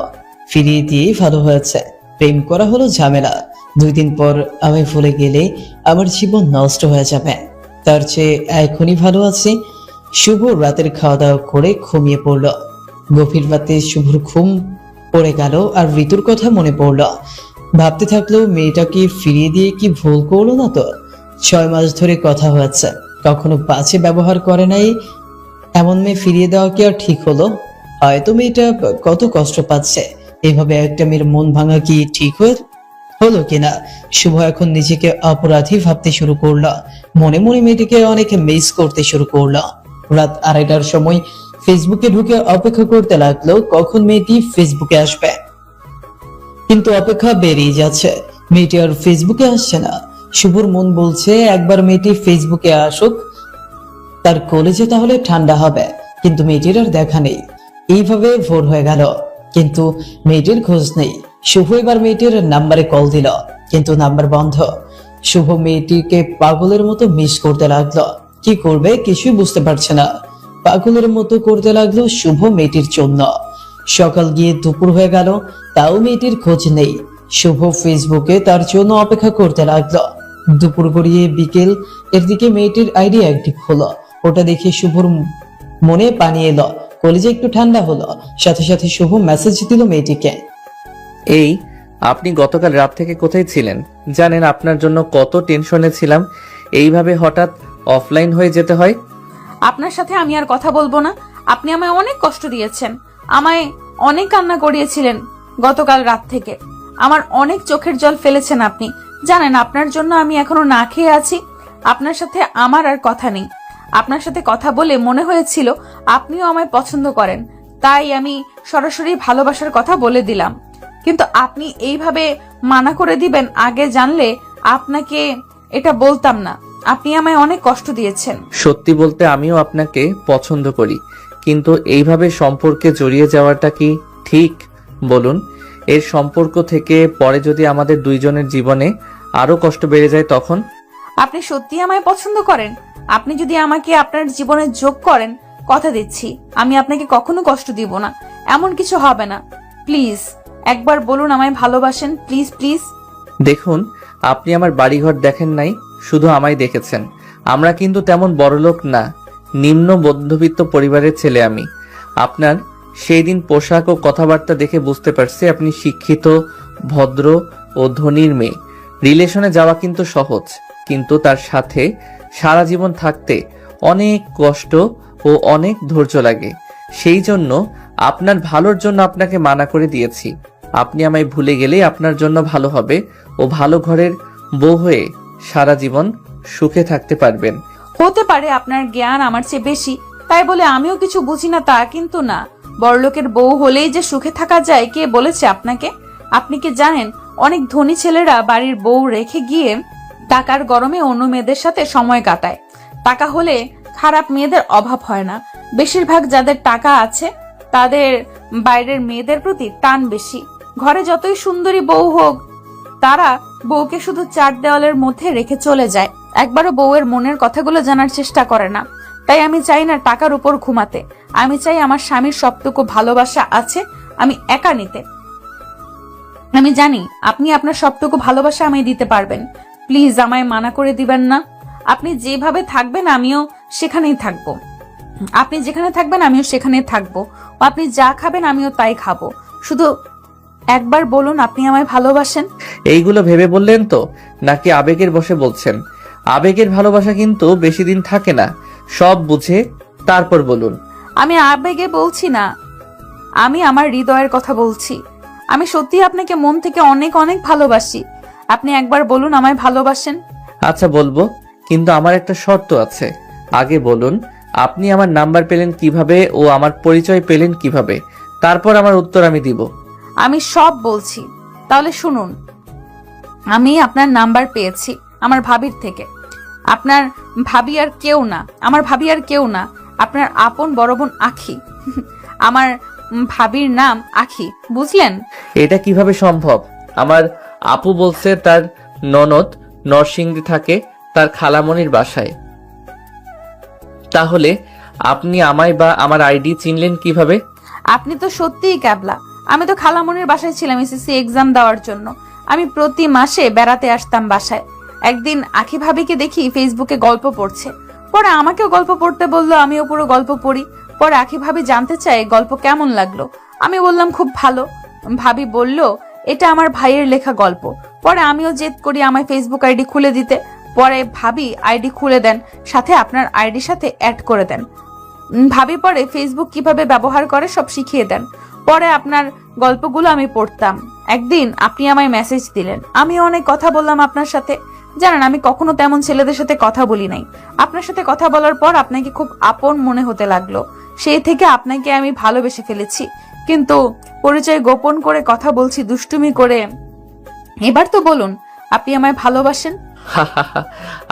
ফিরিয়ে দিয়ে ভালো হয়েছে। প্রেম করা হলো ঝামেলা, 2 দিন পর আমি ভুলে গেলে আমার জীবন নষ্ট হয়ে যাবে। তার চেয়ে এখনই ভালো আছি। শুভ রাতের খাওয়া দাওয়া করে ঘুমিয়ে পড়ল। গভীর রাতে শুভর ঘুম পড়ে গেল আর ঋতুর কথা মনে পড়ল। ভাবতে থাকলো, মেয়েটাকে ফিরিয়ে দিয়ে কি ভুল করলো না তো? 6 মাস ধরে কথা হয়েছে, কখনো বাজে ব্যবহার করে নাই। এমন মেয়ে ফিরিয়ে দেওয়া কি আর ঠিক হলো? হয়তো মেয়েটা কত কষ্ট পাচ্ছে। এভাবে একটা মেয়ের মন ভাঙা কি ঠিক হলো কিনা? শুভ এখন নিজেকে অপরাধী ভাবতে শুরু করলো। মনে মনে মেয়েটিকে অনেক মিস করতে শুরু করলো। রাত 2:30টার সময় ফেসবুকে ঢুকে অপেক্ষা করতে লাগলো কখন মেয়েটি ফেসবুকে আসবে। কিন্তু অপেক্ষা বেরিয়ে যাচ্ছে, মেয়েটি আর ফেসবুকে আসছে না। শুভর মন বলছে একবার মেয়েটি ফেসবুকে আসুক, তার কলেজে তাহলে ঠান্ডা হবে। কিন্তু মেয়েটির আর দেখা নেই। এইভাবে ভোর হয়ে গেল, কিন্তু মেয়েটির খোঁজ নেই। শুভ এবার মেয়েটির নাম্বারে কল দিল, কিন্তু নাম্বার বন্ধ। শুভ মেয়েটিকে পাগলের মতো মিস করতে লাগলো। কি করবে কিছুই বুঝতে পারছে না। পাগলের মতো করতে লাগলো শুভ মেয়েটির জন্য। সকাল গিয়ে দুপুর হয়ে গেল, তাও মেয়েটির খোঁজ নেই। শুভ ফেসবুকে তার জন্য অপেক্ষা করতে লাগলো। দুপুর গড়িয়ে বিকেল এর দিকে মেয়েটির আইডি অ্যাক্টিভ হলো। ওটা দেখে শুভর মনে পানি এলো, কলেজে একটু ঠান্ডা হলো। সাথে সাথে শুভ মেসেজ দিল মেয়েটিকে। এই, আপনি গতকাল রাত থেকে কোথায় ছিলেন? জানেন আপনার জন্য কত টেনশনে ছিলাম। এইভাবে হঠাৎ অফলাইন হয়ে যেতে হয়। আপনার সাথে আমি আর কথা বলবো না। আপনি আমায় অনেক কষ্ট দিয়েছেন, আমায় অনেক কান্না করিয়েছিলেন গতকাল রাত থেকে। আমার অনেক চোখের জল ফেলেছেন আপনি। জানেন আপনার জন্য আমি এখনো না খেয়ে আছি। আপনার সাথে আমার আর কথা নেই। আপনার সাথে কথা বলে মনে হয়েছিল আপনিও আমায় পছন্দ করেন, তাই আমি সরাসরি ভালোবাসার কথা বলে দিলাম। কিন্তু আপনি এইভাবে মানা করে দিবেন, আগে জানলে আপনাকে এটা বলতাম না। আপনি আমায় অনেক কষ্ট দিয়েছেন। সত্যি বলতে আমিও আপনাকে পছন্দ করি, কিন্তু এইভাবে সম্পর্কে জড়িয়ে যাওয়াটা কি ঠিক বলুন? এর সম্পর্ক থেকে পরে যদি আমাদের দুইজনের জীবনে আরো কষ্ট বেড়ে যায় তখন? আপনি সত্যি আমায় পছন্দ করেন? আপনি যদি আমাকে আপনার জীবনে যোগ করেন, কথা দিচ্ছি আমি আপনাকে কখনো কষ্ট দিব না। এমন কিছু হবে না। প্লিজ একবার বলুন আমায় ভালোবাসেন, প্লিজ প্লিজ। দেখুন, আপনি আমার বাড়িঘর দেখেন নাই, শুধু আমায় দেখেছেন। আমরা কিন্তু তেমন বড়লোক না, নিম্ন মধ্যবিত্ত পরিবারের ছেলে আমি। আপনার সেই দিন পোশাক ও কথাবার্তা দেখে বুঝতে পারছি আপনি শিক্ষিত, ভদ্র ও ধনীর মেয়ে। রিলেশনে যাওয়া কিন্তু সহজ, কিন্তু তার সাথে সারা জীবন থাকতে অনেক কষ্ট ও অনেক ধৈর্য লাগে। সেই জন্য আপনার ভালোর জন্য আপনাকে মানা করে দিয়েছি। আপনি আমায় ভুলে গেলেই আপনার জন্য ভালো হবে ও ভালো ঘরের বউ হয়ে সারা জীবন সুখে থাকতে পারবেন। হতে পারে আপনার জ্ঞান আমার চেয়ে বেশি, তাই বলে আমিও কিছু বুঝি না তা কিন্তু না। বড়লোকের বউ হলেই যে সুখে থাকা যায় কে বলেছে আপনাকে? আপনি কি জানেন অনেক ধনী ছেলেরা বাড়ির বউ রেখে গিয়ে টাকার গরমে অন্য মেয়েদের সাথে সময় কাটায়। টাকা হলে খারাপ মেয়েদের অভাব হয় না। বেশিরভাগ যাদের টাকা আছে তাদের বাইরের মেয়েদের প্রতি টান বেশি। ঘরে যতই সুন্দরী বউ হোক, তারা বউকে শুধু চার দেওয়ালের মধ্যে রেখে চলে যায়, একবারও বউয়ের মনের কথাগুলো জানার চেষ্টা করে না। তাই আমি চাই না টাকার উপর ঘুমাতে। আমি চাই আমার স্বামীর সবটুকু ভালোবাসা আছে আমি একা নিতে। আমি জানি আপনি আপনার সবটুকু ভালোবাসা আমায় দিতে পারবেন। প্লিজ আমায় মানা করে দিবেন না। আপনি যেভাবে থাকবেন আমিও সেখানেই থাকবো। আপনি যেখানে থাকবেন আমিও সেখানেই থাকবো। আপনি যা খাবেন আমিও তাই খাবো। শুধু একবার বলুন আপনি আমায় ভালোবাসেন। এইগুলো ভেবে বললেন তো, নাকি আবেগের বশে বলছেন? আবেগের ভালোবাসা কিন্তু বেশি দিন থাকে না, সব বুঝে তারপর বলুন। আমি আবেগে বলছি না, আমি আমার হৃদয়ের কথা বলছি। আমি সত্যি আপনাকে মন থেকে অনেক অনেক ভালোবাসি। আপনি একবার বলুন আমায় ভালোবাসেন। আচ্ছা বলবো, কিন্তু আমার একটা শর্ত আছে। আগে বলুন আপনি আমার নাম্বার পেলেন কিভাবে ও আমার পরিচয় পেলেন কিভাবে, তারপর আমার উত্তর আমি দিব। আমি সব বলছি, তাহলে শুনুন। আমি আপনার নাম্বার পেয়েছি আমার ভাবির থেকে। আপনার ভাবি আর কেউ না, আমার ভাবি আর কেউ না, আপনার আপন বড় বোন আখি। আমার ভাবির নাম আখি, বুঝলেন? এটা কিভাবে সম্ভব? আমার আপু বলছে তার ননদ নরসিংদী থাকে, তার খালামণির বাসায়। তাহলে আপনি আমায় বা আমার আইডি চিনলেন কিভাবে? আপনি তো সত্যিই ক্যাবলা। আমি তো খালামনির বাসায় ছিলাম এসএসসি এক্সাম দেওয়ার জন্য। আমি প্রতি মাসে বেড়াতে আসতাম বাসায়। একদিন আখি ভাবিকে দেখি ফেসবুকে গল্প পড়ছে। পরে আমাকেও গল্প পড়তে বললো, আমিও পুরো গল্প পড়ি। পরে আখি ভাবি জানতে চায় গল্প কেমন লাগলো। আমি বললাম খুব ভালো। ভাবি বলল এটা আমার ভাইয়ের লেখা গল্প। পরে আমিও জেদ করি আমায় ফেসবুক আইডি খুলে দিতে। পরে ভাবি আইডি খুলে দেন, সাথে আপনার আইডির সাথে অ্যাড করে দেন। ভাবি পরে ফেসবুক কিভাবে ব্যবহার করে সব শিখিয়ে দেন। পরে আপনার গল্পগুলো আমি পড়তাম। একদিন আপনি আমায় মেসেজ দিলেন, আমি অনেক কথা বললাম আপনার সাথে। জানেন আমি কখনো তেমন ছেলেদের সাথে কথা বলি নাই। আপনার সাথে কথা বলার পর আপনাকে খুব আপন মনে হতে লাগলো। সেই থেকে আপনাকে আমি ভালোবেসে ফেলেছি। কিন্তু পরিচয় গোপন করে কথা বলছি দুষ্টুমি করে। এবার তো বলুন আপনি আমায় ভালোবাসেন।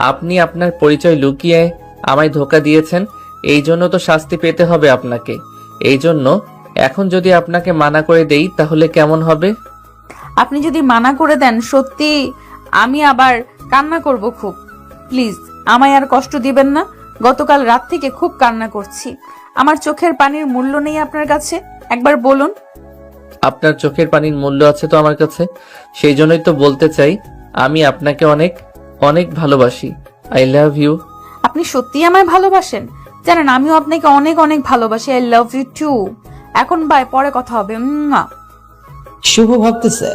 আপনি আপনার পরিচয় লুকিয়ে আমায় ধোকা দিয়েছেন, এই জন্য তো শাস্তি পেতে হবে আপনাকে। এই জন্য এখন যদি আপনাকে মানা করে দেই তাহলে কেমন হবে? আপনি যদি মানা করে দেন সত্যি আমি আবার কান্না করব খুব। প্লিজ আমায় আর কষ্ট দিবেন না। গতকাল রাত থেকে খুব কান্না করছি। আমার চোখের পানির মূল্য নেই আপনার কাছে? একবার বলুন। আপনার চোখের পানির মূল্য আছে তো আমার কাছে। সেই জন্যই তো বলতে চাই আমি আপনাকে অনেক অনেক ভালোবাসি। I love you. আপনি সত্যি আমায় ভালোবাসেন? জানেন আমিও আপনাকে অনেক অনেক ভালোবাসি। I love you too. এখন বাই, পরে কথা হবে। শুভ ভাবতেছে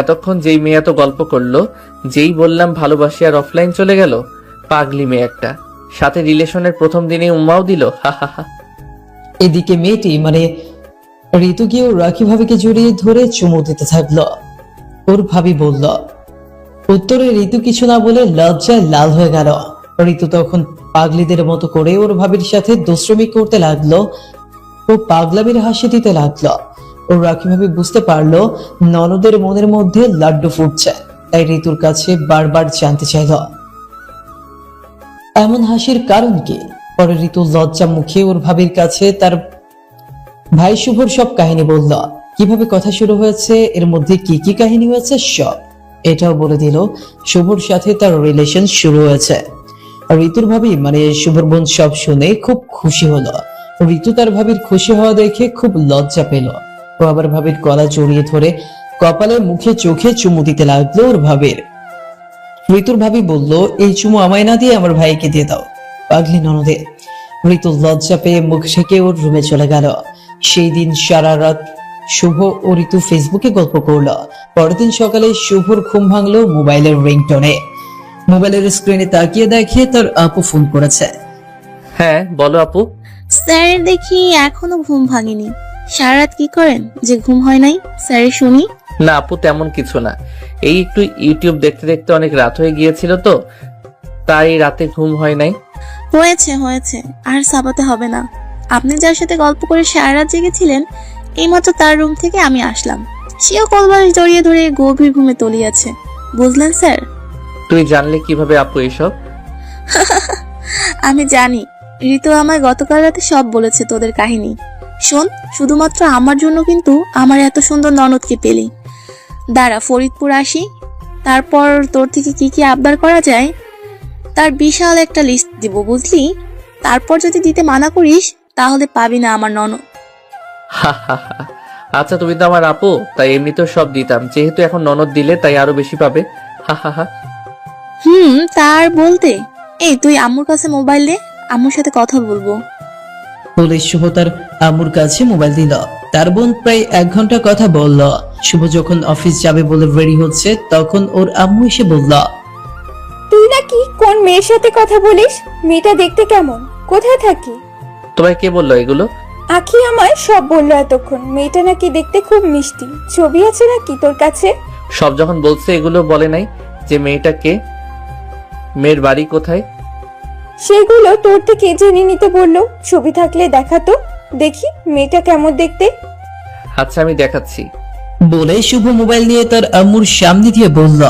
এতক্ষণ যেই মেয়ে এত গল্প করলো, যেই বললাম ভালোবাসি আর অফলাইন চলে গেল। পাগলি মেয়ে একটা, সাথে রিলেশনের প্রথম দিনেই উম্মাও দিল। হা হা হা। এদিকে মেয়েটি মানে ঋতু গিয়েও রাখি ভাবিকে জড়িয়ে ধরে চুমু দিতে থাকলো। ওর ভাবি বলল। উত্তরে ঋতু কিছু না বলে লজ্জায় লাল হয়ে গেল। ঋতু তখন পাগলিদের মতো করে ওর ভাবির সাথে দুষ্টুমি করতে লাগলো। ও পাগলামির হাসি দিতে লাগলো। ও রাখি ভাবি বুঝতে পারলো ননদের মনের মধ্যে লাড্ডু ফুটছে, তাই ঋতুর কাছে বারবার জানতে চাইল এমন হাসির কারণ কি। পরে ঋতু লজ্জা মুখে ওর ভাবির কাছে তার ভাই শুভর সব কাহিনী বলল। কিভাবে কথা শুরু হয়েছে, এর মধ্যে কি কি কাহিনী হয়েছে সব। এটাও বলে দিল শুভর সাথে তার রিলেশন শুরু হয়েছে। ঋতুর ভাবি মানে শুভর বোন সব শুনে খুব খুশি হলো। ঋতু তার ভাবির খুশি হওয়া দেখে খুব লজ্জা পেল। ও আবার ভাবির গলা জড়িয়ে ধরে কপালে মুখে চোখে চুমু দিতে লাগলো ওর ভাবির। ঋতুর ভাবি বলল, এই চুমু আমায় না দিয়ে আমার ভাইকে দিয়ে দাও, পাগলি ননদে। ঋতু লজ্জা পেয়ে মুখ ঢেকে ওর রুমে চলে গেল। সেই দিন সারা রাত শুভ ও ঋতু ফেসবুকে গল্প করলো। পরের দিন সকালে শুভর ঘুম ভাঙলো মোবাইলের রিংটোনে। মোবাইলের স্ক্রিনে তাকিয়ে দেখে তার আপু ফোন করেছে। হ্যাঁ বলো আপু। স্যার দেখি এখনো ঘুম ভাঙেনি। সারা রাত কি করেন যে ঘুম হয় নাই স্যার শুনি? না আপু তেমন কিছু না, এই একটু ইউটিউব দেখতে দেখতে অনেক রাত হয়ে গিয়েছিল তো তাই রাতে ঘুম হয় নাই। হয়েছে হয়েছে, আর সাবাতে হবে না। আপনি যার সাথে গল্প করে সারা রাত জেগেছিলেন, এইমাত্র তার রুম থেকে আমি আসলাম। সেও কলবারে জড়িয়ে ধরে গভীর ঘুমে তলিয়েছে। বুঝলেন স্যার? তুই জানলে কিভাবে আপু এসব? আমি জানি, ঋতু আমায় গতকাল রাতে সব বলেছে তোদের কাহিনী। শোন, শুধুমাত্র আমার জন্য কিন্তু আমার এত সুন্দর ননদকে পেলি। দাঁড়া, ফরিদপুর আসি, তারপর তোর থেকে কি কি আবদার করা যায় তার বিশাল একটা লিস্ট দিব, বুঝলি? তারপর যদি দিতে মানা করিস তাহলে পাবি না আমার ননদ। আচ্ছা, তুমি তো আমার আপু, তাই এমনিতেও সব দিতাম। যেহেতু এখন ননদ দিলে তাই আরো বেশি পাবে। হা হা হা। তার বলতে, এই তুই আম্মুর কাছে মোবাইল দে, আম্মুর সাথে কথা বলবো। বলে শুভ তার আম্মুর কাছে মোবাইল দিল। তার বোন প্রায় 1 ঘন্টা কথা বলল। শুভ যখন অফিস যাবে বলে রেডি হচ্ছে, তখন ওর আম্মু এসে বলল, তুই নাকি কোন মেয়ের সাথে কথা বলিস? মেয়েটা দেখতে কেমন? কোথায় থাকে? তোমায় কে বললো এগুলো? আখি আমায় সব বললো এতক্ষণ। মেয়েটা নাকি দেখতে খুব মিষ্টি। ছবি আছে নাকি তোর কাছে? সব যখন বলছে, এগুলো বলে নাই যে মেয়েটা কে, মেয়ের বাড়ি কোথায়। সেগুলো তোর থেকে জেনে নিতে বললো। ছবি থাকলে দেখাতো, দেখি মেয়েটা কেমন দেখতে। আচ্ছা, আমি দেখাচ্ছি। বলে শুভ মোবাইল নিয়ে তার আম্মুর সামনে দিয়ে বলল,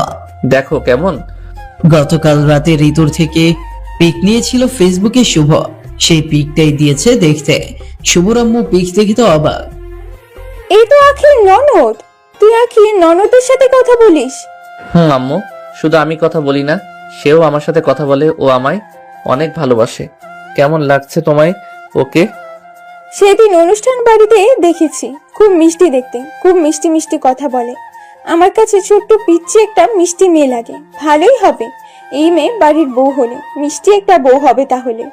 দেখো কেমন। গতকাল রাতে ঋতুর থেকে পিক নিয়েছিল ফেসবুকে শুভ। সেই পিকটাই দিয়েছে দেখতে। শুভর আম্মু পিক দেখে তো অবাক। এই তো আখির ননদ। তুই আখির ননদের সাথে কথা বলিস? আম্মু, শুধু আমি কথা বলি না, সেও আমার সাথে কথা বলে। ও আমায় অনেক ভালোবাসে। কেমন লাগছে তোমায় ওকে? সেদিন অনুষ্ঠান বাড়িতে দেখেছি। খুব মিষ্টি দেখতে, খুব মিষ্টি মিষ্টি কথা বলে। আমার কাছে ছোট্ট পিচ্ছি একটা মিষ্টি মেয়ে লাগে। ভালোই হবে, এই মেয়ে বাড়ির বউ হলে মিষ্টি একটা বউ হবে তাহলে।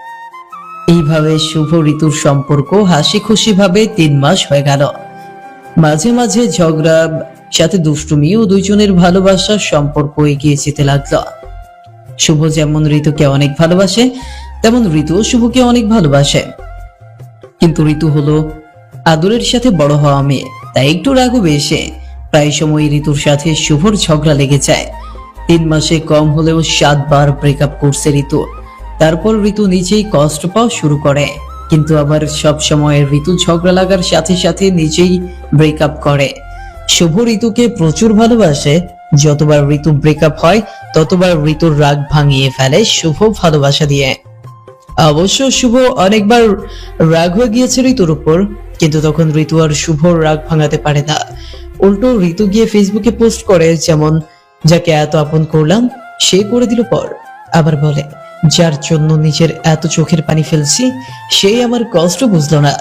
এইভাবে শুভ ঋতুর সম্পর্ক হাসি খুশি ভাবে 3 মাস হয়ে গেল। মাঝে মাঝে ঝগড়া, সাথে দুষ্টুমি ও দুইজনের ভালোবাসার সম্পর্ক এগিয়ে যেতে লাগলো। শুভ যেমন ঋতুকে অনেক ভালোবাসে, তেমন ঋতু শুভকে অনেক ভালোবাসে। কিন্তু ঋতু হলো আদরের সাথে বড় হওয়া মেয়ে, তাই একটু রাগও বেশি। প্রায় সময় ঋতুর সাথে শুভর ঝগড়া লেগে যায়। 3 মাসে কম হলেও 7 বার ব্রেকআপ করছে ঋতু। তারপর ঋতু নিজেই কষ্ট পাওয়া শুরু করে, কিন্তু আবার সব সময় ঋতু ঝগড়া লাগার সাথে সাথে নিজেই ব্রেকআপ করে। শুভ ঋতুকে প্রচুর ভালোবাসে। যতবার ঋতু ব্রেকআপ হয়, ততবার ঋতুর রাগ ভাঙিয়ে ফেলে শুভ ভালোবাসা দিয়ে। অবশ্য শুভ অনেকবার রাগ হয়ে গিয়েছে ঋতুর উপর, কিন্তু তখন ঋতু আর শুভ রাগ ভাঙাতে পারে না। উল্টো ঋতু গিয়ে ফেসবুকে পোস্ট করে, যেমন যাকে এত আপন করলাম সে করে দিল পর। আবার বলে, যার জন্য নিজের এত চোখের পানি ফেলছি সেই আমার কষ্ট বুঝলো না।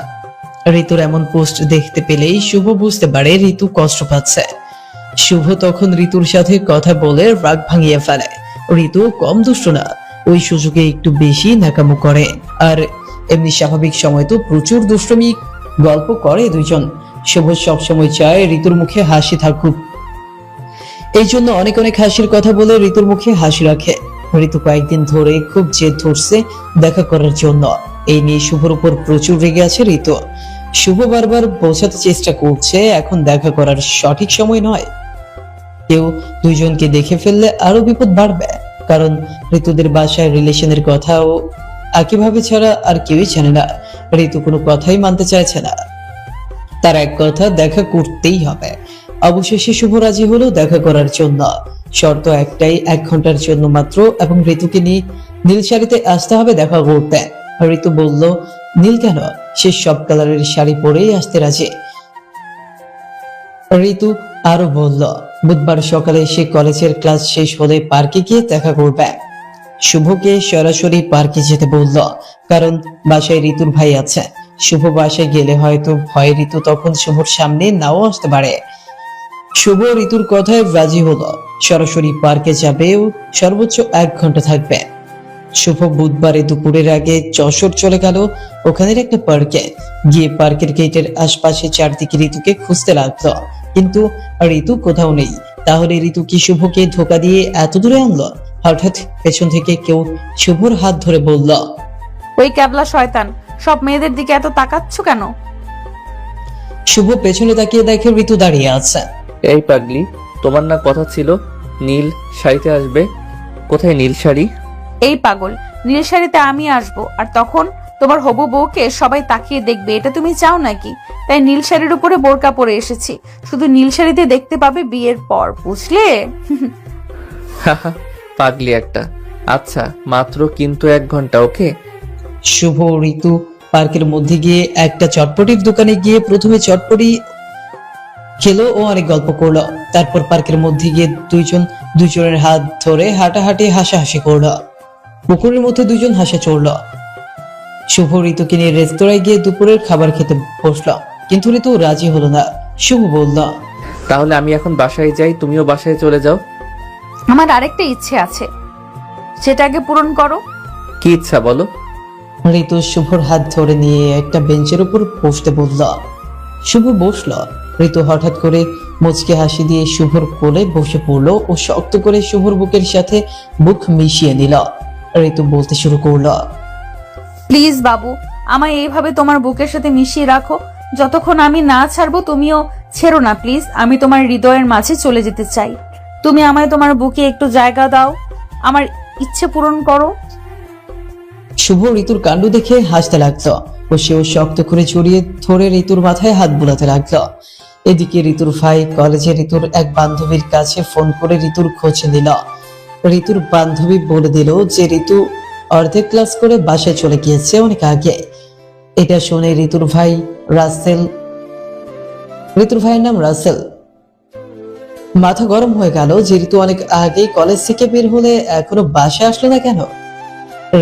ঋতুর এমন পোস্ট দেখতে পেলেই শুভ বুঝতে পারে ঋতু কষ্ট পাচ্ছে। শুভ তখন ঋতুর সাথে কথা বলে রাগ ভাঙিয়ে ফেলে। ঋতু কম দুষ্ট না, ওই সুযোগে একটু বেশি নাকামো করে। আর এমনি স্বাভাবিক সময় তো প্রচুর দুষ্টমি গল্প করে দুইজন। শুভ সবসময় চায় ঋতুর মুখে হাসি থাকুক, এই জন্য অনেক অনেক হাসির কথা বলে ঋতুর মুখে হাসি রাখে। ঋতু কয়েকদিন ধরে খুব জেদ ধরছে দেখা করার জন্য। এই নিয়ে শুভর উপর প্রচুর রেগে আছে ঋতু। শুভ বারবার বোঝাতে চেষ্টা করছে এখন দেখা করার সঠিক সময় নয়। কেউ দুইজনকে দেখে ফেললে আরো বিপদ বাড়বে, কারণ ঋতুদের বাসায় রিলেশনের কথাও একইভাবে ছাড়া আর কেউই জানে না। ঋতু কোনো কথাই মানতে চাইছে না, তার এক কথা দেখা করতেই হবে। অবশেষে শুভ রাজি হলো দেখা করার জন্য। শর্ত একটাই, 1 ঘন্টার জন্য মাত্র, এবং ঋতুকে নিয়ে নীল শাড়িতে আসতে হবে দেখা করতে। ঋতু বলল, নীল কেন? সে সব কালারের শাড়ি পরেই আসতে রাজি। ঋতু আরো বলল, বুধবার সকালে সে কলেজের ক্লাস শেষ হলে পার্কে গিয়ে দেখা করবে। শুভকে সরাসরি পার্কে যেতে বলল, কারণ বাসায় ঋতুর ভাই আছে। শুভ বাসায় গেলে হয়তো ভয় ঋতু তখন শুভর সামনে নাও আসতে পারে। শুভ ঋতুর কথায় রাজি হলো, সরাসরি পার্কে যাবে ও সর্বোচ্চ 1 ঘন্টা থাকবে। শুভ বুধবারে দুপুরের আগে যশোর চলে গেল ওখানের একটা পার্কে। গিয়ে পার্কের গেটের আশপাশে চারদিকে ঋতুকে খুঁজতে লাগলো, কিন্তু ঋতু কোথাও নেই। তাহলে ঋতু কি শুভকে ধোকা দিয়ে এত দূরে আনলো? হঠাৎ পেছন থেকে কেউ শুভর হাত ধরে বলল, ওই ক্যাবলা শয়তান, সব মেয়েদের দিকে এত তাকাচ্ছ কেন? শুভ পেছনে তাকিয়ে দেখে ঋতু দাঁড়িয়ে আছে। এই পাগলি, তোমার না কথা ছিল নীল শাড়িতে আসবে? কোথায় নীল শাড়ি? এই পাগল, নীল শাড়িতে আমি আসবো, আর তখন তোমার হবু বউকে সবাই তাকিয়ে দেখবে, এটা তুমি চাও নাকি? তাই নীল শাড়ির উপরে বোরকা পরে এসেছি, শুধু নীল শাড়িতে দেখতে পাবে বিয়ের পর, বুঝলে? হাহা, পাগলি একটা। আচ্ছা, মাত্র কিন্তু 1 ঘন্টা, ওকে? শুভ ঋতু পার্কের মধ্যে গিয়ে একটা চটপটির দোকানে গিয়ে প্রথমে চটপটি খেলো ও অনেক গল্প করলো। তারপর পার্কের মধ্যে গিয়ে দুজনের হাত ধরে হাঁটাহাঁটি হাসাহাসি করলো। পুকুরের মধ্যে দুজন হাসা চড়লো। শুভ ঋতুকে নিয়ে রেস্তোরাঁয় গিয়ে দুপুরের খাবার খেতে বসলো, কিন্তু ঋতু রাজি হলো না। শুভ বলল, তাহলে আমি এখন বাসায় যাই, তুমিও বাসায় চলে যাও। আমার আরেকটা ইচ্ছে আছে, সেটা আগে পূরণ করো। কি ইচ্ছা বলো? ঋতু শুভর হাত ধরে নিয়ে একটা বেঞ্চের উপর বসতে বলল। শুভ বসল। ঋতু হঠাৎ করে মুচকে হাসি দিয়ে শুভর কোলে বসে পড়লো ও শক্ত করে শুভর বুকের সাথে বুক মিশিয়ে নিল। ঋতু বলতে শুরু করলো, প্লিজ বাবু, আমায় এইভাবে তোমার বুকের সাথে মিশিয়ে রাখো, যতক্ষণ আমি না ছাড়বো তুমিও ছেড়ো না প্লিজ। আমি তোমার হৃদয়ের মাঝে চলে যেতে চাই, তুমি আমায় তোমার বুকে একটু জায়গা দাও, আমার ইচ্ছে পূরণ করো। শুভ ঋতুর কাণ্ড দেখে হাসতে লাগলো ও সেও শক্ত করে জড়িয়ে ধরে ঋতুর মাথায় হাত বুলাতে লাগলো। এদিকে ঋতুর ভাই কলেজে ঋতুর এক বান্ধবীর কাছে ফোন করে ঋতুর খোঁজ নিল। ঋতুর বান্ধবী বলে দিল যে ঋতু অর্ধেক ক্লাস করে বাসায় চলে গিয়েছে অনেক আগে। এটা শুনে ঋতুর ভাইয়ের নাম রাসেল। মাথা গরম হয়ে গেল যে ঋতু অনেক আগেই কলেজ থেকে বের হলে এখনো বাসায় আসলো না কেন।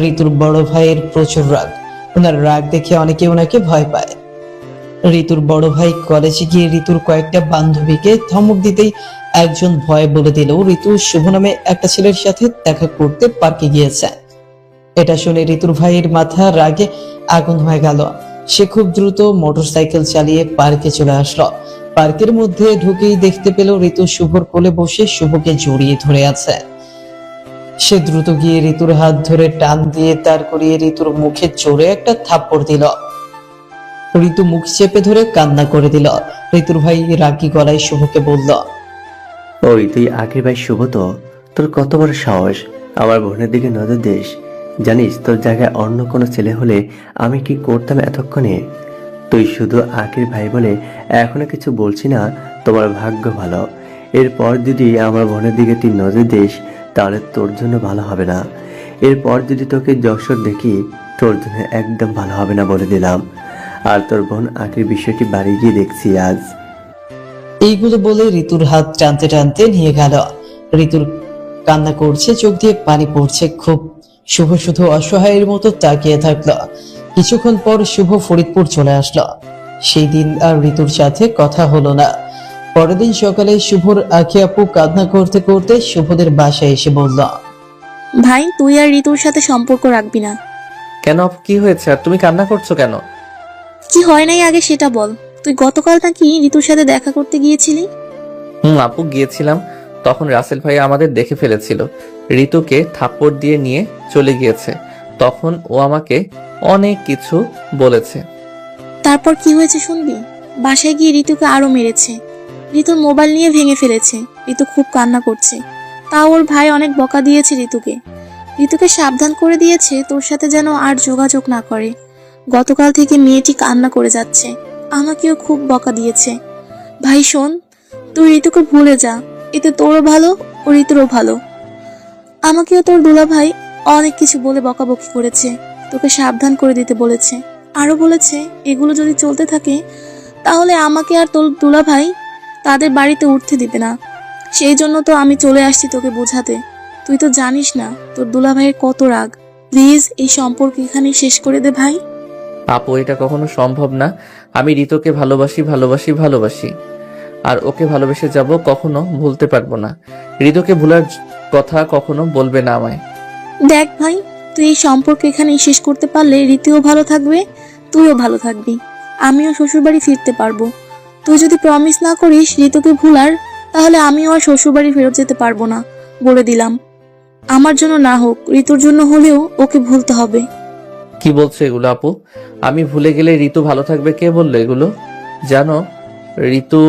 ঋতুর বড় ভাইয়ের প্রচুর রাগ, ওনার রাগ দেখে অনেকে ওনাকে ভয় পায়। ঋতুর বড় ভাই কলেজে গিয়ে ঋতুর কয়েকটা বান্ধবীকে ধমক দিতেই একজন ভয় বলে দিল ঋতু শুভ নামে একটা ছেলের সাথে দেখা করতে পার্কে গিয়েছে। এটা শুনে ঋতুর ভাইয়ের মাথা রাগে আগুন হয়ে গেল। সে খুব দ্রুত মোটরসাইকেল চালিয়ে পার্কে চলে আসলো। পার্কের মধ্যে ঢুকেই দেখতে পেল ঋতু শুভর কোলে বসে শুভকে জড়িয়ে ধরে আছে। সে দ্রুত গিয়ে ঋতুর হাত ধরে টান দিয়ে দাঁড় করিয়ে ঋতুর মুখে জোরে একটা থাপ্পড় দিল। ঋতু মুখ চেপে ধরে কান্না করে দিল। ঋতুর ভাই রাগী গলায় শুভকে বলল, ওই তুই আগের ভাই শুভ তো? তোর কত বড় সাহস আমার বোনের দিকে নজর দিস? জানিস তোর জায়গায় অন্য কোনো ছেলে হলে আমি কি করতাম এতক্ষণে? তুই শুধু আগের ভাই বলে এখনো কিছু বলছি না, তোমার ভাগ্য ভালো। এরপর যদি আমার বোনের দিকে তুই নজর দিস তাহলে তোর জন্য ভালো হবে না। এরপর যদি তোকে যশোর দেখি তোর জন্য একদম ভালো হবে না বলে দিলাম। আর তোর বোন আগের বিষয়টি বাড়ি গিয়ে দেখছি আজ। এইগুলো বলে ঋতুর হাত টানতে টানতে নিয়ে গেল। ঋতুর কান্না করছে, চোখ দিয়ে পানি পড়ছে খুব। শুভ শুধু অসহায়ের মতো তাকিয়ে থাকলো। কিছুক্ষণ পর শুভ ফরিদপুর চলে আসলো। সেই দিন আর ঋতুর সাথে কথা হলো না। পরের দিন সকালে শুভর আখি আপু কান্না করতে করতে শুভদের বাসায় এসে বলল, ভাই তুই আর ঋতুর সাথে সম্পর্ক রাখবি না। কেন আপু, কি হয়েছে আর তুমি কান্না করছো কেন? কি হয় নাই আগে সেটা বল। তুই গতকাল নাকি ঋতুর সাথে দেখা করতে গিয়েছিলি? আপু, গিয়েছিলাম, তখন রাসেল ভাই আমাদের দেখে ফেলেছিল। ঋতুকে থাপ্পড় দিয়ে নিয়ে চলে গিয়েছে। তখন ও আমাকে অনেক কিছু বলেছে। তারপর কি হয়েছে শুনবি? বাসায় গিয়ে ঋতুকে আরো মেরেছে। ঋতুর মোবাইল নিয়ে ভেঙে ফেলেছে। ঋতু খুব কান্না করছে। তাও ওর ভাই অনেক বকা দিয়েছে ঋতুকে। ঋতুকে সাবধান করে দিয়েছে তোর সাথে যেন আর যোগাযোগ না করে। গতকাল থেকে মেয়েটি কান্না করে যাচ্ছে। আমাকেও খুব বকা দিয়েছে। ভাই শোন, তুই ঋতুকে ভুলে যা, এতে তোরও ভালো ও ঋতুরও ভালো। আমাকেও তোর দুলা ভাই অনেক কিছু বলে বকাবকি করেছে, তোকে সাবধান করে দিতে বলেছে। আরো বলেছে এগুলো যদি চলতে থাকে তাহলে আমাকে আর তোর দুলা ভাই তাদের বাড়িতে উঠতে দিবে না। সেই জন্য তো আমি চলে আসছি তোকে বোঝাতে। তুই তো জানিস না তোর দুলা ভাইয়ের কত রাগ। প্লিজ এই সম্পর্ক এখানেই শেষ করে দে ভাই। আপু, এটা কখনো সম্ভব না। আমি ঋতুকে ভালোবাসি, আর ওকে ভালোবেসে যাব, কখনো ভুলতে পারবো না। ঋতুকে ভুলার কথা কখনো বলবে না আমায়। দেখ ভাই, তুই এই সম্পর্ক এখানেই শেষ করতে পারলে ঋতুও ভালো থাকবে, তুইও ভালো থাকবি, আমিও শ্বশুরবাড়ি ফিরতে পারবো। তুই যদি প্রমিস না করিস ঋতুকে ভুলার, তাহলে আমিও আর শ্বশুরবাড়ি ফেরত যেতে পারবো না, বলে দিলাম। আমার জন্য না হোক, ঋতুর জন্য হলেও ওকে ভুলতে হবে। কি বলছো এগুলো আপু? আমি ভুলে গেলে ঋতু ভালো থাকবে? কে বললো এগুলো? জানো ঋতু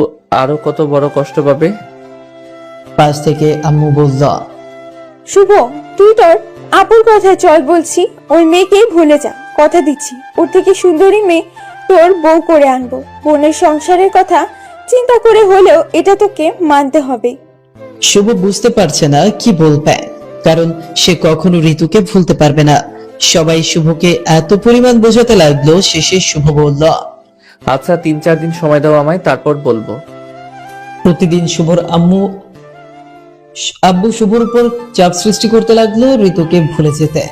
আরো কত বড় কষ্ট পাবে। পাশ থেকে আম্মু বলল, শুভ, তুই তোর আপুর কথা চল বলছি, ওই মেয়েকেই ভুলে যা, কথা দিচ্ছি ওর থেকে সুন্দরী মেয়ে তোর বউ করে আনবো। বোনের সংসারের কথা চিন্তা করে হলেও এটা তোকে মানতে হবে। শুভ বুঝতে পারছে না কি বলবে, কারণ সে কখনো ঋতুকে ভুলতে পারবে না। সবাই শুভকে এত পরিমাণ বোঝাতে লাগলো, শেষে শুভ বলল, আচ্ছা 3-4 দিন সময় দাও আমায়, তারপর বলবো। প্রতিদিন শুভর আব্বু শুভর উপর চাপ সৃষ্টি করতে লাগলো ঋতুকে ভুলে যেতে।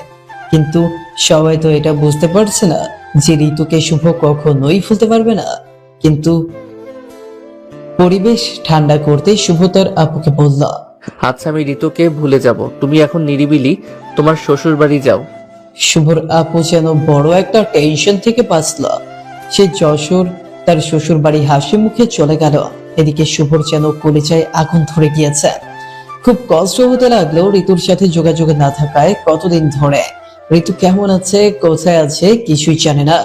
কিন্তু সবাই তো এটা বুঝতে পারছে না যে ঋতুকে শুভ কখনোই ভুলতে পারবে না। কিন্তু পরিবেশ ঠান্ডা করতে শুভ তার আপুকে বলল, আচ্ছা আমি ঋতুকে ভুলে যাব, তুমি এখন নিরিবিলি তোমার শ্বশুর বাড়ি যাও। শুভর আপু যেন বড় একটা টেনশন থেকে বাঁচল। সে যশোর তার শ্বশুর বাড়ি হাসি মুখে চলে গেল। এদিকে শুভর যেন কলিজায় আগুন ধরে গিয়েছে। খুব কষ্ট হতে লাগলো ঋতুর সাথে যোগাযোগে না থাকায় কতদিন ধরে। ঋতু কেমন আছে, কোথায় আছে কিছুই জানে না।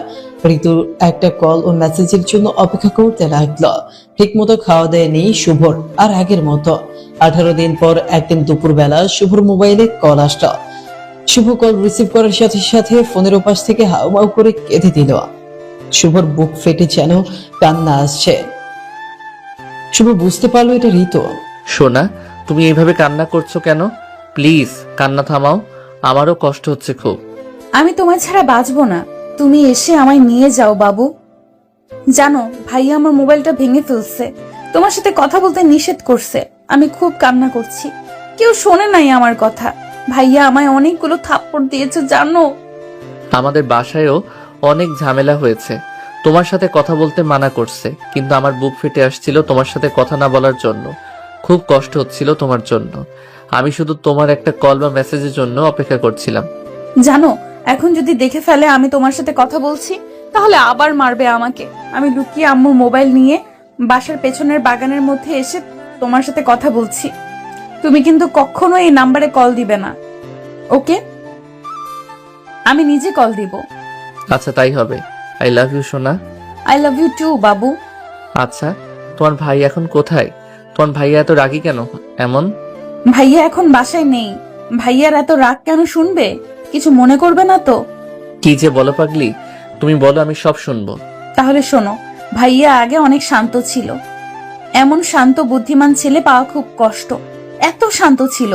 ঋতুর একটা কল ও মেসেজের জন্য অপেক্ষা করতে লাগলো। ঠিক মতো খাওয়া দেয়নি শুভর আর আগের মতো। 18 দিন পর একদিন দুপুর বেলা শুভর মোবাইলে কল আসলো। শুভ কল রিসিভ করার সাথে সাথে ফোনের ওপাশ থেকে হাউমাউ করে কেঁদে দিল। শুভর বুক ফেটে যেন কান্না আসছে। শুভ বুঝতে পারলো এটা ঋতু। সোনা, তুমি এইভাবে কান্না করছো কেন? প্লিজ কান্না থামাও, আমারও কষ্ট হচ্ছে খুব। আমি তোমার ছাড়া বাঁচবো না, তুমি এসে আমায় নিয়ে যাও বাবু। জানো ভাইয়া আমার মোবাইলটা ভেঙে ফেলছে, তোমার সাথে কথা বলতে নিষেধ করছে। আমি খুব কান্না করছি, কেউ শোনে নাই আমার কথা। ভাইয়া আমায় অনেকগুলো থাপ্পড় দিয়েছে জানো। আমাদের বাসায়ও অনেক ঝামেলা হয়েছে, তোমার সাথে কথা বলতে মানা করছে, কিন্তু আমার বুক ফেটে আসছিল তোমার সাথে কথা না বলার জন্য। খুব কষ্ট হচ্ছিল তোমার জন্য। আমি শুধু তোমার একটা কল বা মেসেজের জন্য অপেক্ষা করছিলাম। জানো এখন যদি দেখে ফেলে আমি তোমার সাথে কথা বলছি, তাহলে আবার মারবে আমাকে। আমি লুকিয়ে আম্মু মোবাইল নিয়ে বাসার পেছনের বাগানের মধ্যে এসে তোমার সাথে কথা বলছি। তুমি কিন্তু কখনো এই নাম্বারে কল দিবে না, ওকে? আমি নিজে কল দিব। আচ্ছা তাই হবে। আই লাভ ইউ সোনা। আই লাভ ইউ টু বাবু। আচ্ছা তোমার ভাই এখন কোথায়? তোমার ভাইয়া এত রাগী কেন এমন? ভাইয়া এখন বাসায় নেই। ভাইয়ার এত রাগ কেন শুনবে? কিছু মনে করবে না তো? কি যে বলো পাগলি, তুমি বলো আমি সব শুনবো। তাহলে শোনো, ভাইয়া আগে অনেক শান্ত ছিল। এমন শান্ত বুদ্ধিমান ছেলে পাওয়া খুব কষ্ট। এত শান্ত ছিল,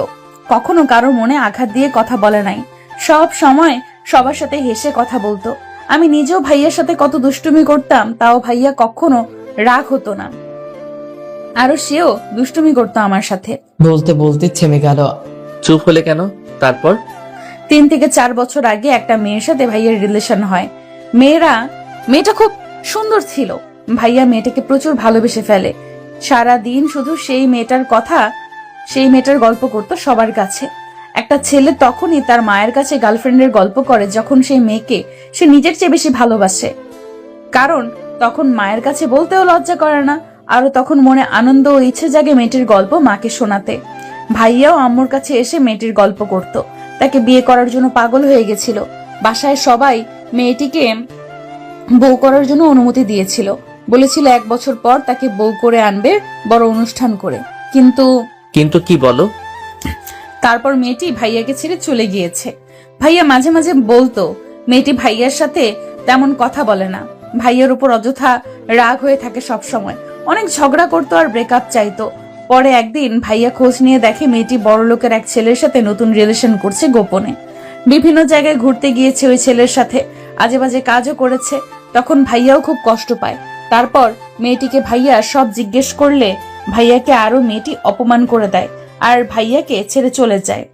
কখনো কারো মনে আঘাত দিয়ে কথা বলে নাই। সব সময় সবার সাথে হেসে কথা বলতো। আমি নিজেও ভাইয়ার সাথে কত দুষ্টুমি করতাম, তাও ভাইয়া কখনো রাগ হতো না। আরো সেও দুষ্টুমি করতো আমার সাথে। বলতে বলতে থেমে গেল। চুপ হলে কেন? তারপর? 3 থেকে 4 বছর আগে একটা মেয়ের সাথে ভাইয়ের রিলেশন হয়। মেয়েটা খুব সুন্দর ছিল। ভাইয়া মেয়েটাকে প্রচুর ভালোবেসে ফেলে। সারা দিন শুধু সেই মেয়েটার গল্প করতো সবার কাছে। একটা ছেলে তখনই তার মায়ের কাছে গার্লফ্রেন্ডের গল্প করে যখন সেই মেয়েকে সে নিজের চেয়ে বেশি ভালোবাসে। কারণ তখন মায়ের কাছে বলতেও লজ্জা করে না, আরো তখন মনে আনন্দ ও ইচ্ছে জাগে মেয়েটির গল্প মাকে শোনাতে। ভাইয়াও আম্মুর কাছে এসে মেয়েটির গল্প করত। তাকে বিয়ে করার জন্য পাগল হয়ে গেছিল। বাসায় সবাই মেয়েটিকে বউ করার জন্য অনুমতি দিয়েছিল। বলেছিল 1 বছর পর তাকে বউ করে আনবে বড় অনুষ্ঠান করে। কিন্তু কি বলো? তারপর মেয়েটি ভাইয়াকে ছেড়ে চলে গিয়েছে। ভাইয়া মাঝে মাঝে বলতো মেয়েটি ভাইয়ার সাথে তেমন কথা বলে না, ভাইয়ার উপর অযথা রাগ হয়ে থাকে সব সময়। অনেক ঝগড়া করতো আর ব্রেকআপ চাইতো। পরে একদিন ভাইয়া খোঁজ নিয়ে দেখে মেয়েটি বড় লোকের এক ছেলের সাথে নতুন রিলেশন করছে গোপনে। বিভিন্ন জায়গায় ঘুরতে গিয়েছে ওই ছেলের সাথে, আজে বাজে কাজও করেছে। তখন ভাইয়াও খুব কষ্ট পায়। তারপর মেয়েটিকে ভাইয়া সব জিজ্ঞেস করলে ভাইয়াকে আরো মেয়েটি অপমান করে দেয় আর ভাইয়াকে ছেড়ে চলে যায়।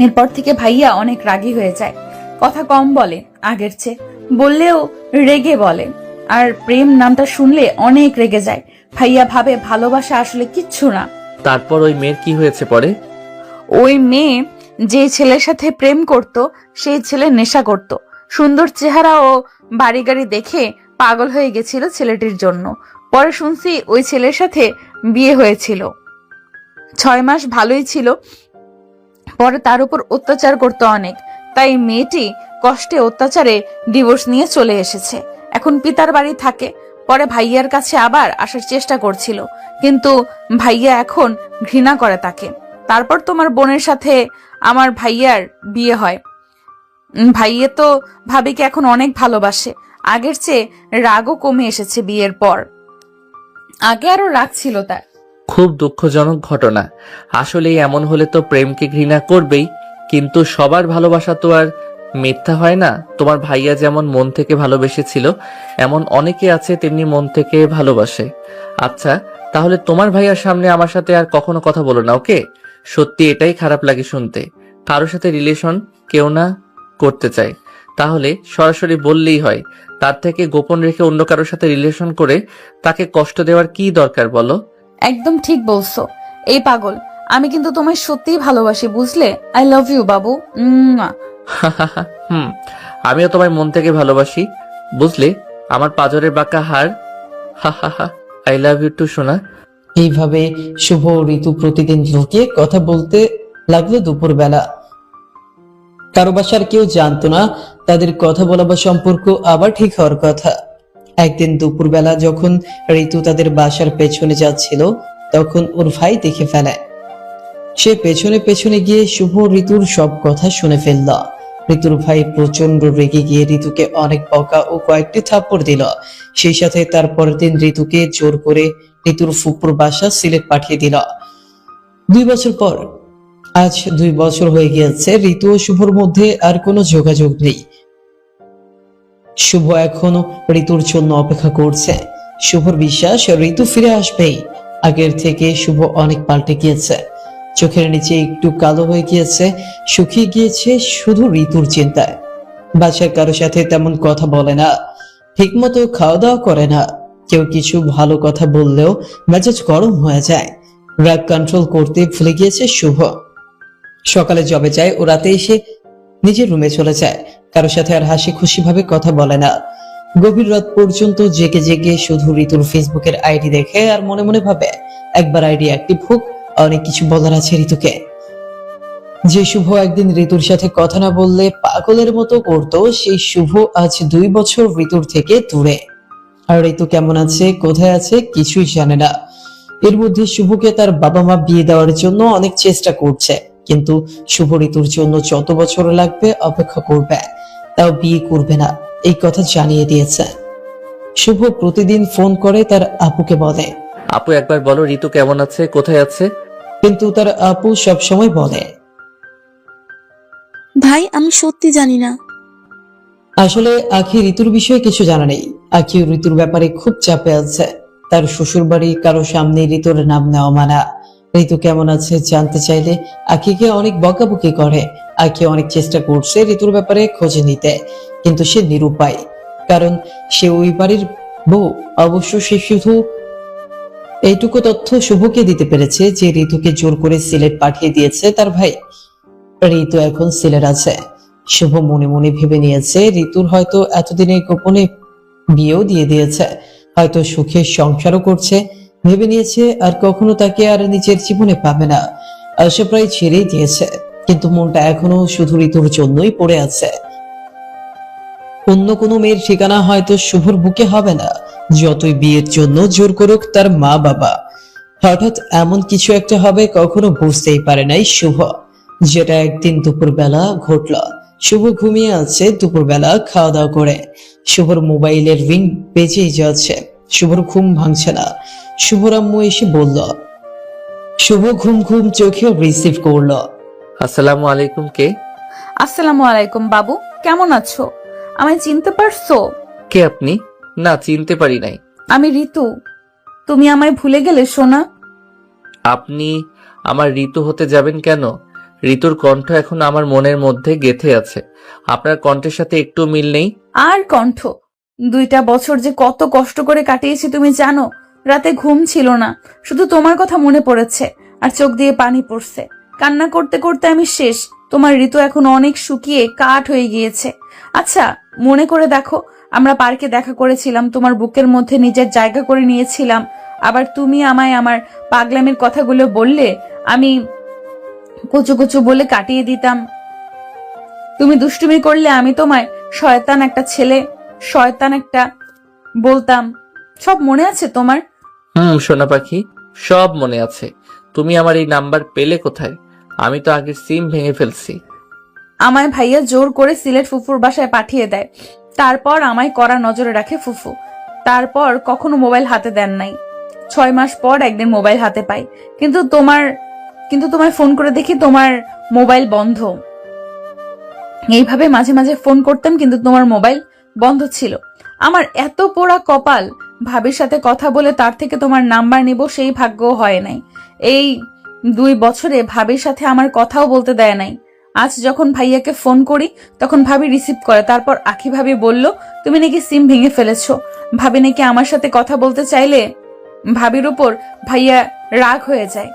এরপর থেকে ভাইয়া অনেক রাগী হয়ে যায়, কথা কম বলে আগের চেয়ে, বললেও রেগে বলে। আর প্রেম নামটা শুনলে অনেক রেগে যায়। ভাইয়া ভাবে ভালোবাসা আসলে কিচ্ছু না। তারপর ওই মেয়ের কি হয়েছে পরে? ওই মেয়ে যে ছেলের সাথে প্রেম করত সেই ছেলে নেশা করত। সুন্দর চেহারা ও বাড়ি গাড়ি দেখে পাগল হয়ে গেছিল ছেলেটির জন্য। পরে শুনছি ওই ছেলের সাথে বিয়ে হয়েছিল। 6 মাস ভালোই ছিল, পরে তার উপর অত্যাচার করত অনেক। তাই মেয়েটি কষ্টে অত্যাচারে ডিভোর্স নিয়ে চলে এসেছে। এখন পিতার বাড়ি থাকে। পরে ভাইয়ার কাছে আবার আসার চেষ্টা করছিল, কিন্তু ভাইয়া এখন ঘৃণা করে তাকে। তারপর তোমার বোনের সাথে আমার ভাইয়ার বিয়ে হয়। ভাইয়ে তো ভাবিকে এখন অনেক ভালোবাসে, আগের চেয়ে রাগও কমে এসেছে বিয়ের পর। আগে আরো রাগ ছিল তার। খুব দুঃখজনক ঘটনা। আসলে এমন হলে তো প্রেমকে ঘৃণা করবেই, কিন্তু সবার ভালোবাসা তো আর মিথ্যা হয় না। তোমার ভাইয়া যেমন মন থেকে ভালোবেসেছিল, এমন অনেকে আছে তেমনি মন থেকে ভালোবাসে। আচ্ছা, তাহলে তোমার ভাইয়ার সামনে আমার সাথে আর কখনো কথা বলো না, ওকে? সত্যি এটাই খারাপ লাগে শুনতে। কারোর সাথে রিলেশন কেউ না করতে চায়, তাহলে সরাসরি বললেই হয়। তার থেকে গোপন রেখে অন্য কারোর সাথে রিলেশন করে তাকে কষ্ট দেওয়ার কি দরকার বলো? একদম ঠিক বলছো। এই পাগল, আমি কিন্তু তোমায় সত্যিই ভালোবাসি, বুঝলে? আই লাভ ইউ বাবু। হুম, আমিও তোমায় মন থেকে ভালোবাসি, বুঝলে? আমার পাজরের বাঁকা হার। আই লাভ ইউ টু সোনা। এইভাবে শুভ ও ঋতু প্রতিদিন লুকিয়ে কথা বলতে লাগলো দুপুরবেলা। কারো বাসার কেউ জানতো না তাদের কথা বলা বা সম্পর্ক আবার ঠিক হওয়ার কথা। একদিন দুপুরবেলা যখন ঋতু তাদের বাসার পেছনে যাচ্ছিল, তখন ওর ভাই দেখে ফেলে। সে পেছনে পেছনে গিয়ে শুভ ঋতুর সব কথা শুনে ফেলল। ঋতুর ভাই প্রচন্ড রেগে গিয়ে ঋতুকে অনেক বকা ও কয়েকটি থাপ্পড় দিল। সেই সাথে তার পরের দিন ঋতুকে জোর করে ঋতুর ফুপুর বাসা সিলেট পাঠিয়ে দিল। 2 বছর পর, আজ 2 বছর হয়ে গিয়েছে। ঋতু ও শুভর মধ্যে আর কোনো যোগাযোগ নেই। শুভ এখনো ঋতুর জন্য অপেক্ষা করছে। শুভর বিশ্বাস ঋতু ফিরে আসবেই। আগের থেকে শুভ অনেক পাল্টে গিয়েছে। চোখের নিচে একটু কালো হয়ে গিয়েছে, শুকিয়ে গিয়েছে শুধু ঋতুর চিন্তায়। বাসার কারো সাথে তেমন কথা বলে না, ঠিক মতো খাওয়া দাওয়া করে না। কেউ কিছু ভালো কথা বললেও মেজাজ গরম হয়ে যায়। রাগ কন্ট্রোল করতে ভুলে গিয়েছে শুভ। সকালে জবে যায় ও রাতে এসে নিজের রুমে চলে যায়। কারোর সাথে আর হাসি খুশি ভাবে কথা বলে না। গভীর রাত পর্যন্ত জেগে জেগে শুধু ঋতুর ফেসবুকের আইডি দেখে আর মনে মনে ভাবে একবার আইডি অ্যাক্টিভ হোক, অনেক কিছু বলার আছে ঋতুকে। যে শুভ একদিন ঋতুর সাথে কথা না বললে পাগলের মতো করতো, সেই শুভ আজ 2 বছর ঋতুর থেকে দূরে। আর ঋতু কেমন আছে, কোথায় আছে, কিছুই জানে না। এর মধ্যে শুভকে তার বাবা মা বিয়ে দেওয়ার জন্য অনেক চেষ্টা করছে, কিন্তু শুভ ঋতুর জন্য যত বছর লাগবে অপেক্ষা করবে, তাও বিয়ে করবে না, এই কথা জানিয়ে দিয়েছে। শুভ প্রতিদিন ফোন করে তার আপুকে বলে, আপু একবার বলো ঋতু কেমন আছে, কোথায় আছে? কিন্তু তার আপু সব সময় বলে, ভাই আমি সত্যি জানি না। আসলে আখি ঋতুর বিষয়ে কিছু জানা নেই। আখি ঋতুর ব্যাপারে খুব চাপে আছে। তার শ্বশুর বাড়ি কারো সামনে ঋতুর নাম নেওয়া মানা। ঋতু কেমন আছে জানতে চাইলে আখিকে অনেক বকাবকি করে। আখি অনেক চেষ্টা করছে ঋতুর ব্যাপারে খোঁজ নিতে, কিন্তু সে নিরুপায়, কারণ সে ওই বাড়ির বউ। অবশ্য সে শুধু এইটুকু তথ্য শুভকে দিতে পেরেছে যে ঋতুকে জোর করে সিলেট পাঠিয়ে দিয়েছে তার ভাই। ঋতু এখন সিলেট আছে। শুভ মনে মনে ভেবে নিয়েছে ঋতুর হয়তো এতদিনে গোপনে বিয়েও দিয়ে দিয়েছে, হয়তো সুখে সংসারও করছে। ভেবে নিয়েছে আর কখনো তাকে আর নিজের জীবনে পাবে না। আশা প্রায় ছেড়েই দিয়েছে, কিন্তু মনটা এখনো শুধু ঋতুর জন্যই পড়ে আছে। অন্য কোনো মেয়ের ঠিকানা হয়তো শুভর বুকে হবে না, যতই বিয়ের জন্য জোর করুক তার মা বাবা। হঠাৎ এমন কিছু একটা হবে কখনো বুঝতেই পারে নাই শুভ, যেটা একদিন দুপুরবেলা ঘটল। শুভ ঘুমিয়ে আছে দুপুরবেলা খাওয়া দাওয়া করে। শুভর মোবাইলের রিং বেজেই যাচ্ছে, শুভর ঘুম ভাঙছে না। শুভর আম্মু এসে বলল। শুভ ঘুম ঘুম চোখে রিসিভ করলো। আসসালামু আলাইকুম। কে? আসসালামু আলাইকুম বাবু, কেমন আছো? আমায় চিনতে পারছো? কে আপনি? না, চিনতে পারি নাই। আমি ঋতু। তুমি আমায় ভুলে গেলে সোনা? আপনি আমার ঋতু হতে যাবেন কেন? ঋতুর কণ্ঠ এখন আমার মনের মধ্যে গেঁথে আছে। আপনার কণ্ঠের সাথে একটু মিল নেই। আর কণ্ঠ? 2টা বছর যে কত কষ্ট করে কাটিয়েছি তুমি জানো। রাতে ঘুম ছিল না, শুধু তোমার কথা মনে পড়েছে আর চোখ দিয়ে পানি পড়ছে। কান্না করতে করতে আমি শেষ। তোমার ঋতু এখন অনেক শুকিয়ে কাঠ হয়ে গিয়েছে। আচ্ছা, মনে করে দেখো, আমরা পার্কে দেখা করেছিলাম, তোমার বুকের মধ্যে নিজের জায়গা করে নিয়েছিলাম। আবার তুমি আমায় আমার পাগলামির কথাগুলো বললে, আমি কুচু কুচু বলে কাটিয়ে দিতাম। তুমি দুষ্টুমি করলে আমি তোমায় শয়তান একটা ছেলে, শয়তান একটা বলতাম। সব মনে আছে তোমার? সোনা পাখি, সব মনে আছে। তুমি আমার এই নাম্বার পেলে কোথায়? আমি তো আগের সিম ভেঙে ফেলছি। আমায় ভাইয়া জোর করে সিলেট ফুফুর বাসায় পাঠিয়ে দেয়। তারপর আমায় কড়া নজরে রাখে ফুফু। তারপর কখনো মোবাইল হাতে দেন নাই। 6 মাস পর একদিন মোবাইল হাতে পাই, কিন্তু তোমায় ফোন করে দেখি তোমার মোবাইল বন্ধ। এইভাবে মাঝে মাঝে ফোন করতাম, কিন্তু তোমার মোবাইল বন্ধ ছিল। আমার এত পোড়া কপাল, ভাবির সাথে কথা বলে তার থেকে তোমার নাম্বার নিব সেই ভাগ্য হয় নাই। এই 2 বছরে ভাবির সাথে আমার কথাও বলতে দেয় নাই। আজ যখন ভাইয়াকে ফোন করি তখন ভাবি রিসিভ করে, তারপর আখি ভাবি বলল তুমি নাকি সিম ভেঙে ফেলেছো। ভাবি নাকি আমার সাথে কথা বলতে চাইলে ভাবির উপর ভাইয়া রাগ হয়ে যায়।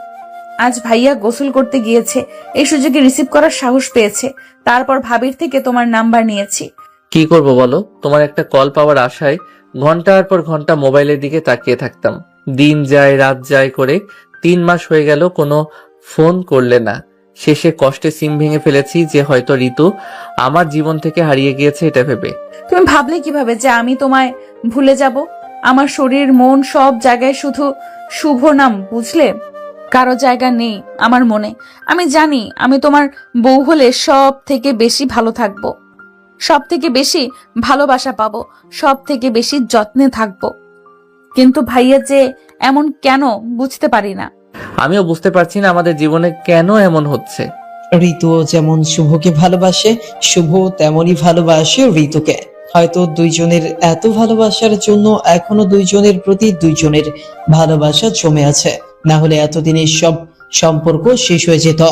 আজ ভাইয়া গোসল করতে গিয়েছে, এই সুযোগে রিসিভ করার সাহস পেয়েছে। তারপর ভাবির থেকে তোমার নাম্বার নিয়েছি। কি করব বলো, তোমার একটা কল পাওয়ার আশায় ঘন্টার পর ঘন্টা মোবাইলের দিকে তাকিয়ে থাকতাম। দিন যায় রাত যায় করে 3 মাস হয়ে গেল, কোনো ফোন করলে না। শেষে কষ্টে সিম ভেঙে ফেলেছি যে হয়তো ঋতু আমার জীবন থেকে হারিয়ে গিয়েছে এটা ভেবে। তুমি ভাবলে কিভাবে যে আমি তোমায় ভুলে যাব? আমার শরীর মন সব জায়গায় শুধু শুভ নাম, বুঝলে? কারো জায়গা নেই আমার মনে। আমি জানি আমি তোমার বউ হলে সব থেকে বেশি ভালো থাকবো, সব থেকে বেশি ভালোবাসা পাবো, সব থেকে বেশি যত্নে থাকবো। কিন্তু ভাইয়া যে এমন কেন বুঝতে পারি না। আমিও বুঝতে পারছি না আমাদের জীবনে কেন এমন হচ্ছে। ঋতুও যেমন শুভকে ভালোবাসে, শুভ তেমনই ভালোবাসে ঋতুকে। হয়তো দুইজনের এত ভালোবাসার জন্য এখনো দুইজনের প্রতি দুইজনের ভালোবাসা জমে আছে, না হলে এতদিনের সব সম্পর্ক শেষ হয়ে যেত।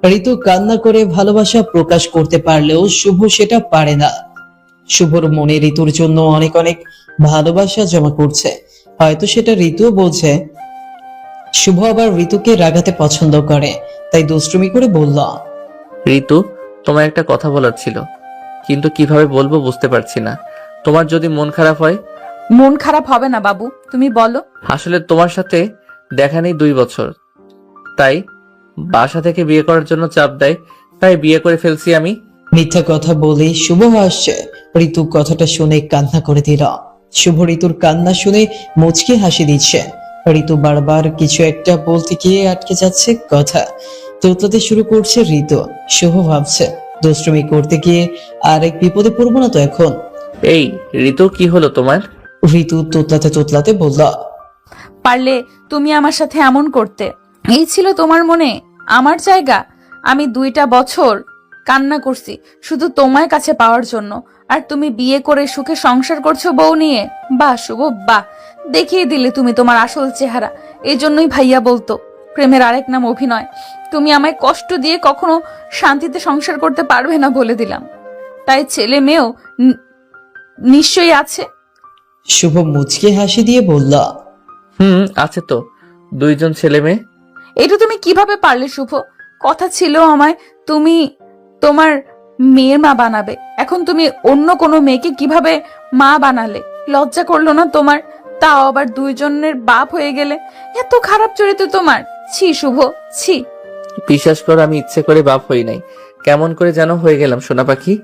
ঋতু কান্না করে ভালোবাসা প্রকাশ করতে পারলেও শুভ সেটা পারে না। শুভর মনে ঋতুর জন্য অনেক অনেক ভালোবাসা জমা করছে, হয়তো সেটা ঋতুও বোঝে। শুভ আবার ঋতুকে রাগাতে পছন্দ করে, তাই দুষ্টুমি করে বলল, ঋতু, তোমার একটা কথা বলার ছিল, কিন্তু কিভাবে বলবো বুঝতে পারছি না। তোমার যদি মন খারাপ হয়। মন খারাপ হবে না বাবু, তুমি বলো। আসলে তোমার সাথে দেখা নেই 2 বছর, তাই বাসা থেকে বিয়ে করার জন্য চাপ দেয়, তাই বিয়ে করে ফেলছি আমি। মিথ্যা কথা বলে শুভ হাসছে। ঋতু কথাটা শুনে কান্না করে দিল। শুভ ঋতুর কান্না শুনে মুচকি হাসি দিচ্ছে। ঋতু বারবার কিছু একটা বলতে গিয়ে আটকে যাচ্ছে কথা। তোতলাতে শুরু করছে ঋতু। শুভ ভাবছে দুষ্টুমি করতে গিয়ে আরেক বিপদে পড়বো না তো এখন। এই ঋতু, কি হলো তোমার? ঋতু তোতলাতে তোতলাতে বলল, পারলে তুমি আমার সাথে এমন করতে। এই ছিল তোমার মনে আমার জায়গা। আমি 2টা বছর কান্না করছি শুধু তোমার কাছে পাওয়ার জন্য, আর তুমি বিয়ে করে সুখে সংসার করছো বউ নিয়ে। বাহ শুভ, বাহ, দেখিয়ে দিলে তুমি তোমার আসল চেহারা। এই জন্যই ভাইয়া বলতো প্রেমের আরেক নাম অভিনয়। তুমি আমায় কষ্ট দিয়ে কখনো শান্তিতে সংসার করতে পারবে না বলে দিলাম। তাই ছেলে মেয়েও নিশ্চয়ই আছে। শুভ মুচকি হাসি দিয়ে বলল, আছে তো, 2জন ছেলে মেয়ে। এটা তুমি কিভাবে পারলে শুভ? কথা ছিল আমায় তুমি তোমার মেয়ের মা বানাবে, এখন তুমি অন্য কোনো মেয়েকে কিভাবে মা বানালে? লজ্জা করলো না তোমার? তাও আবার 2জনের বাপ হয়ে গেলে। এত খারাপ চরিত্র তোমার। ছি শুভ, ছি। বিশ্বাস করো, আমি ইচ্ছে করে বাপ হই নাই, কেমন করে যেন হয়ে গেলাম সোনা পাখি।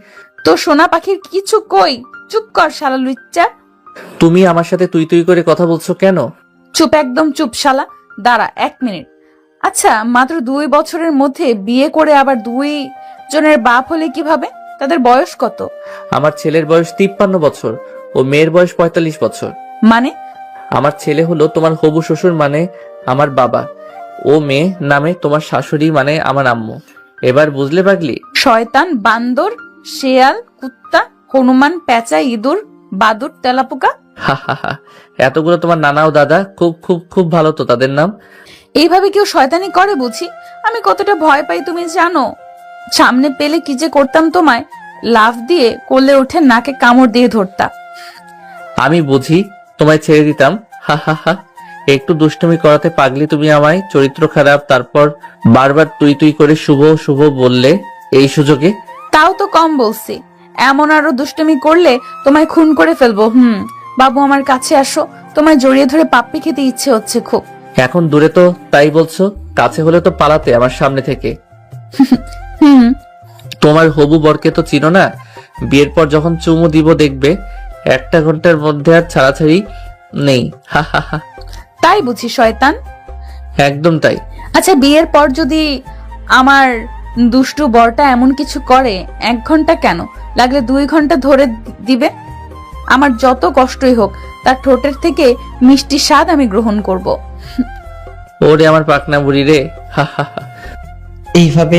তো সোনা পাখির কিছু কই? চুপ কর শালা লুচ্চা। তুমি আমার সাথে তুই তুই করে কথা বলছো কেন? চুপ, একদম চুপ শালা। দাঁড়া 1 মিনিট। আচ্ছা, মাত্র 2 বছরের মধ্যে বিয়ে করে আবার 2জনের বাপ হলে কিভাবে? তাদের বয়স কত? আমার ছেলের বয়স 53 বছর ও মেয়ের বয়স 45 বছর। মানে? আমার ছেলে হলো তোমার হবু শ্বশুর মানে আমার বাবা, ও মেয়ে নামে তোমার শাশুড়ি মানে আমার আম্মু। এবার বুঝলে পাগলি? শয়তান, বান্দর, শেয়াল, কুত্তা, হনুমান, পেঁচা, ইঁদুর, বাদুর, তেলাপোকা। হা হা হা, এতগুলো তোমার নানা ও দাদা, খুব খুব খুব ভালো তো তাদের নাম। এইভাবে কেউ শয়তানি করে বুঝি? আমি কতটা ভয় পাই তুমি জানো? সামনে পেলে কি যে করতাম তোমায়, লাফ দিয়ে কোলে উঠে নাকে কামড় দিয়ে ধরতা। আমি বুঝি তোমায় ছেড়ে দিতাম। হা হা হা, একটু দুষ্টুমি করাতে পাগলি তুমি আমায়, চরিত্র খারাপ, তারপর বারবার তুই তুই করে শুভ শুভ বললে এই সুযোগে। তাও তো কম বলছি, এমন আরো দুষ্টুমি করলে তোমায় খুন করে ফেলবো। বাবু আমার কাছে আসো, তোমায় জড়িয়ে ধরে পাপ্পি খেতে ইচ্ছে হচ্ছে খুব। এখন দূরে তো তাই বলছো, কাছে হলে তো পালাতে আমার সামনে থেকে। তোমার হবু বরকে তো চিনো না, বিয়ের পর যখন চুমু দিব দেখবে 1 ঘন্টার মধ্যে আর ছাড়াছাড়ি নেই। হা হা হা, তাই বুঝি শয়তান? একদম তাই। আচ্ছা, বিয়ের পর যদি আমার দুষ্টু বরটা এমন কিছু করে 1 ঘন্টা কেন, লাগলে 2 ঘন্টা ধরে দিবে। আমার যত কষ্টই হোক তার ঠোঁটের থেকে মিষ্টি স্বাদ আমি গ্রহণ করব। ওরে আমার পাকনা বুড়ি রে, হা হা হা। এইভাবে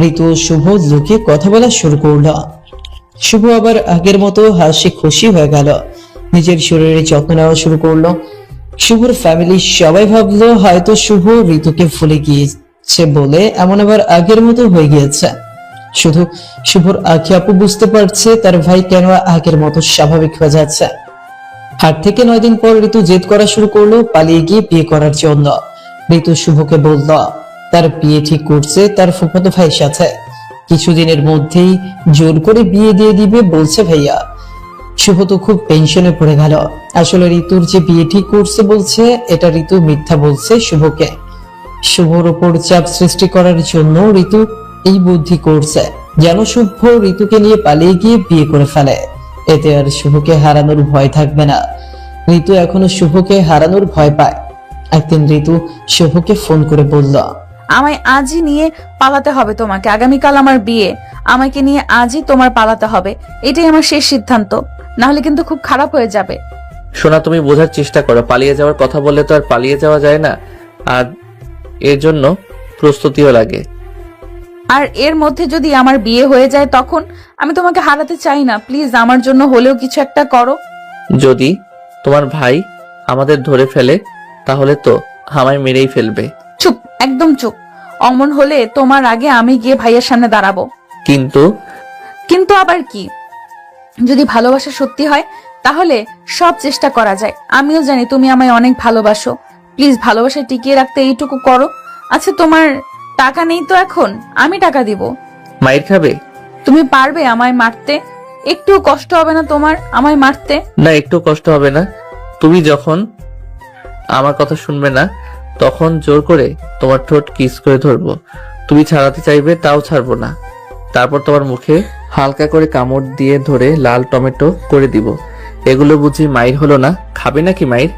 ঋতু ও শুভ লুকিয়ে কথা বলা শুরু করলো। শুভ আবার আগের মতো হাসি খুশি হয়ে গেল, নিজের শরীরের যত্ন নেওয়া শুরু করলো। শুভর ফ্যামিলি সবাই ভাবলো হয়তো শুভ ঋতুকে ভুলে গিয়েছে বলে এমন আবার আগের মতো হয়ে গিয়েছে। শুধু শুভর আখি আপু বুঝতে পারছে তার ভাই কেন আগের মতো স্বাভাবিক হয়ে যাচ্ছে। 8 থেকে 9 দিন পর ঋতু জেদ করা শুরু করলো পালিয়ে গিয়ে বিয়ে করার জন্য। ঋতু শুভকে বলল তার বিয়ে ঠিক করছে তার ফুফাতো ভাইয়ের সাথে, কিছুদিনের মধ্যেই জোর করে বিয়ে দিয়ে দিবে বলছে ভাইয়া। শুভ তো খুব টেনশনে পড়ে গেল। আসলে ঋতুর যে বিয়ে ঠিক করছে বলছে, এটা ঋতু মিথ্যা বলছে শুভকে। শুভর উপর চাপ সৃষ্টি করার জন্য ঋতু এই বুদ্ধি করছে যেন শুভ ঋতুকে নিয়ে পালিয়ে গিয়ে বিয়ে করে ফেলে, এতে আর শুভকে হারানোর ভয় থাকবে না। ঋতু এখনো শুভকে হারানোর ভয় পায়। একদিন ঋতু শুভকে ফোন করে বলল, আমায় আজই নিয়ে পালাতে হবে তোমাকে, আগামীকাল আমার বিয়ে, আমাকে নিয়ে আজই তোমার পালাতে হবে, এটাই আমার শেষ সিদ্ধান্ত, না হলে কিন্তু খুব খারাপ হয়ে যাবে। সোনা, তুমি বোঝার চেষ্টা করো, পালিয়ে যাওয়ার কথা বললে তো আর পালিয়ে যাওয়া যায় না, আর এর জন্য প্রস্তুতিও লাগে। আর এর মধ্যে যদি আমার বিয়ে হয়ে যায় তখন? আমি তোমাকে হারাতে চাই না, প্লিজ আমার জন্য হলেও কিছু একটা করো। যদি তোমার ভাই আমাদের ধরে ফেলে তাহলে তো আমায় মেরেই ফেলবে। চুপ, একদম চুপ। অমন হলে তোমার আগে আমি গিয়ে ভাইয়ের সামনে দাঁড়াবো। কিন্তু আবার কি? যদি ভালোবাসা সত্যি হয় তাহলে সব চেষ্টা করা যায়। আমিও জানি তুমি আমায় অনেক ভালোবাসো, প্লিজ ভালোবাসা টিকিয়ে রাখতে এইটুকু করো। আচ্ছা, তোমার টাকা নেই তো এখন, আমি টাকা দিব। মাইর খাবে? তুমি পারবে আমায় মারতে? একটু কষ্ট হবে না তোমার আমায় মারতে? না, একটু কষ্ট হবে না। তুমি যখন আমার কথা শুনবে না তখন জোর করে তোমার ঠোঁট কিস করে ধরবো, তুমি ছাড়াতে চাইবে তাও ছাড়বো না। তারপর তোমার মুখে হালকা করে কামড় দিয়ে ধরে লাল টমেটো করে দিব। এগুলো বুঝি মাইর হলো না? খাবে নাকি মাইর?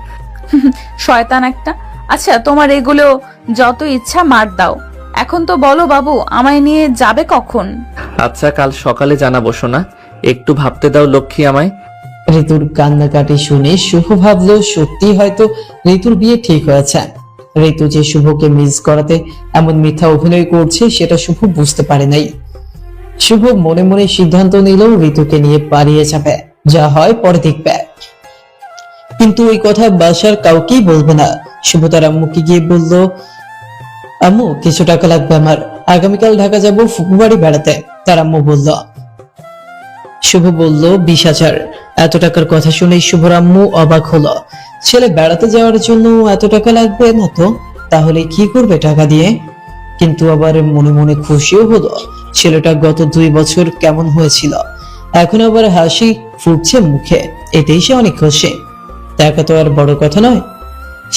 শয়তান একটা। আচ্ছা, তোমার এগুলো যত ইচ্ছা মার দাও, এখন তো বলো বাবু আমায় নিয়ে যাবে কখন? আচ্ছা, কাল সকালে জানাবো সোনা, একটু ভাবতে দাও লক্ষ্মী আমায়। ঋতুর কান্নাকাটি শুনে শুভ ভাবলো সত্যি হয়তো ঋতুর বিয়ে ঠিক হয়েছে। ঋতু যে শুভকে মিস করাতে এমন মিথ্যা অভিনয় করছে সেটা শুভ বুঝতে পারে নাই। শুভ মনে মনে সিদ্ধান্ত নিল ঋতুকে নিয়ে পালিয়ে যাবে, যা হয় পরে দেখবে। কিন্তু ওই কথা বাসার কাউকেই বলবে না। শুভ তার আম্মুকে গিয়ে বলল, আম্মু কিছু টাকা লাগবে আমার, আগামীকাল ঢাকা যাব ফুপু বাড়ি বেড়াতে। তার আম্মু বলল। শুভ বলল 20,000। এত টাকার কথা শুনে শুভর আম্মু অবাক হলো। ছেলে বেড়াতে যাওয়ার জন্য এত টাকা লাগবে না তো, তাহলে কি করবে টাকা দিয়ে? কিন্তু আবার মনে মনে খুশিও হলো, ছেলেটা গত 2 বছর কেমন হয়েছিল, এখন আবার হাসি ফুটছে মুখে, এতেই সে অনেক খুশি। টাকা তো আর বড় কথা নয়।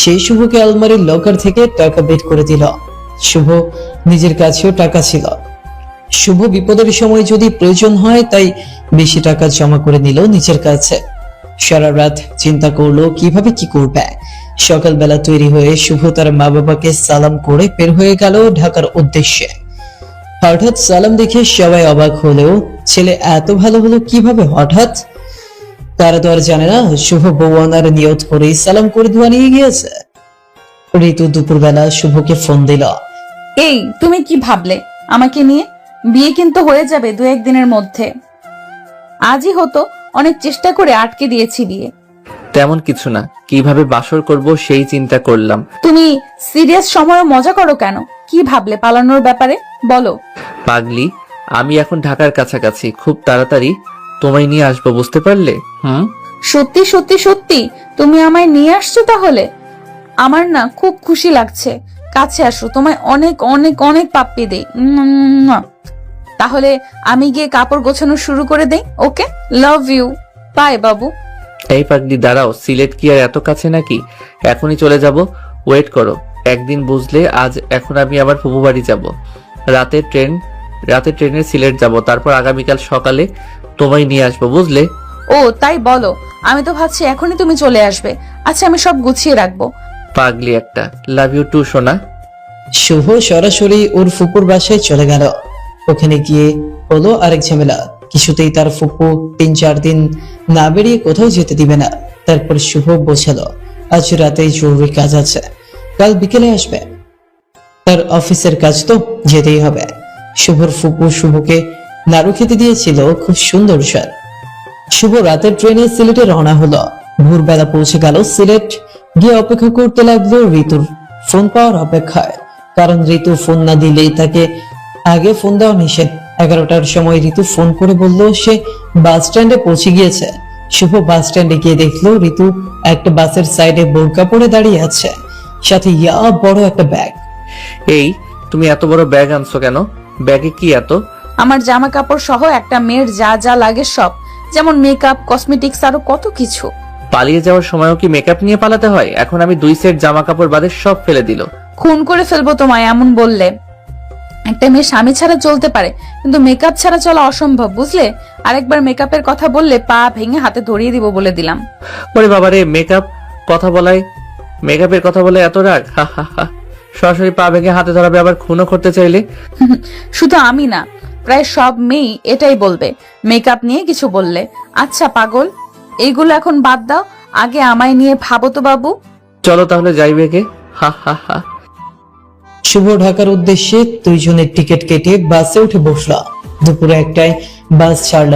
সেই শুভকে আলমারির লকার থেকে টাকা বের করে দিল। শুভ নিজের কাছেও টাকা ছিল, শুভ বিপদের সময় যদি প্রয়োজন হয় তাই বেশি টাকা জমা করে নিল নিজের কাছে। সারা রাত চিন্তা করলো কিভাবে কি করবে। সকালবেলা তৈরি হয়ে শুভ তার মা বাবাকে সালাম করে বের হয়ে গেল ঢাকার উদ্দেশ্যে। হঠাৎ সালাম দেখে সবাই অবাক হলেও ছেলে এত ভালো হলো কিভাবে হঠাৎ? তারা তো আর জানে না শুভ বউ আনার নিয়ত করেই সালাম করে দোয়া নিয়ে গিয়েছে। ঋতু দুপুরবেলা শুভকে ফোন দিল। এই তুমি কি ভাবলে আমাকে নিয়ে? বিয়ে কিন্তু হয়ে যাবে 2-1 দিনের মধ্যে। আজই হতো, অনেক চেষ্টা করে আটকে দিয়েছি বিয়ে। তেমন কিছু না, কিভাবে বাসর করব সেই চিন্তা করলাম। তুমি সিরিয়াস সময় মজা করো কেন? কি ভাবলে পালানোর ব্যাপারে বলো। পাগলি, আমি এখন ঢাকার কাছাকাছি, খুব তাড়াতাড়ি তোমায় নিয়ে আসবো, বুঝতে পারলে? সত্যি সত্যি সত্যি তুমি আমায় নিয়ে আসছো? তাহলে আমার না খুব খুশি লাগছে। কাছে আসো, তোমায় অনেক অনেক অনেক পাপ্পি দেই। তাহলে আমি গিয়ে কাপড় গোছানো শুরু করে দেই। ওকে, লাভ ইউ, বাই বাবু। এই পাগলি দাঁড়াও, সিলেট কি আর এত কাছে নাকি? এখনই চলে যাব, ওয়েট করো। একদিন বুঝলে, আজ এখন আমি আবার ফুপু বাড়ি যাব, রাতে ট্রেনে সিলেট যাব, তারপর আগামীকাল সকালে তোমায় নিয়ে আসবো, বুঝলে? ও তাই বলো, আমি তো ভাবছি এখনই তুমি চলে আসবে। আচ্ছা, আমি সব গুছিয়ে রাখবো। পাগলি একটা, লাভ ইউ টু সোনা। শুভ সরাসরি ওর ফুপুর বাসায় চলে গেল। ওখানে গিয়ে হলো আরেক ঝামেলা। কিছুতেই তার ফুপু 3-4 দিন না বেরিয়ে কোথাও যেতে দিবে না। তারপর শুভ বোঝালো আজ রাতেই জরুরি কাজ আছে, কাল বিকেলে আসবে। তার অফিসের কাজ তো যেতেই হবে। শুভর ফুপু শুভকে নাড়ু খেতে দিয়েছিল খুব সুন্দর স্বাদ। শুভ রাতের ট্রেনে সিলেটে রওনা হলো। ভোরবেলা পৌঁছে গেল সিলেট। গিয়ে অপেক্ষা করতে লাগলো ঋতুর ফোন পাওয়ার অপেক্ষায়। কারণ ঋতু ফোন না দিলেই তাকে আগে ফোন দেওয়া নিষেধ। 11টার সময় ঋতু ফোন করে বলল সে বাস স্ট্যান্ডে পৌঁছে গিয়েছে। শুভ বাস স্ট্যান্ডে গিয়ে দেখলো ঋতু একটা বাসের সাইডে বোরকা পরে দাঁড়িয়ে আছে, সাথে ইয়া বড় একটা ব্যাগ। এই তুমি এত বড় ব্যাগ আনছো কেন? ব্যাগে কি এত? আমার জামা কাপড় সহ একটা মেয়ের যা যা লাগে সব, যেমন মেকআপ, কসমেটিক্স, আরো কত কিছু। পালিয়ে যাওয়ার সময়ও কি মেকআপ নিয়ে পালাতে হয়? এখন আমি 2 সেট জামা কাপড় বাদে সব ফেলে দিল। খুন করে ফেলবো তোমায় এমন বললে? একটা মেয়ে স্বামী ছাড়া চলতে পারে, কিন্তু মেকআপ ছাড়া চলা অসম্ভব, বুঝলে? আরেকবার মেকআপের কথা বললে পা ভেঙে হাতে ধরিয়ে দিব বলে দিলাম। ওরে বাবারে, মেকআপের কথা বলে এত রাগ? হা হা হা। সরাসরি পা ভেঙে হাতে ধরাবে, আবার খুনও করতে চাইলে? শুধু আমি না, প্রায় সব মেয়ে এটাই বলবে মেকআপ নিয়ে কিছু বললে। আচ্ছা পাগল, এইগুলো এখন বাদ দাও, আগে আমায় নিয়ে ভাবো তো বাবু। চলো তাহলে যাই বেগে। হা হা হা। শুভ ঢাকার উদ্দেশ্যে 2 জনের টিকিট কেটে বাসে উঠে বসল। দুপুরে 1টায় বাস ছাড়ল।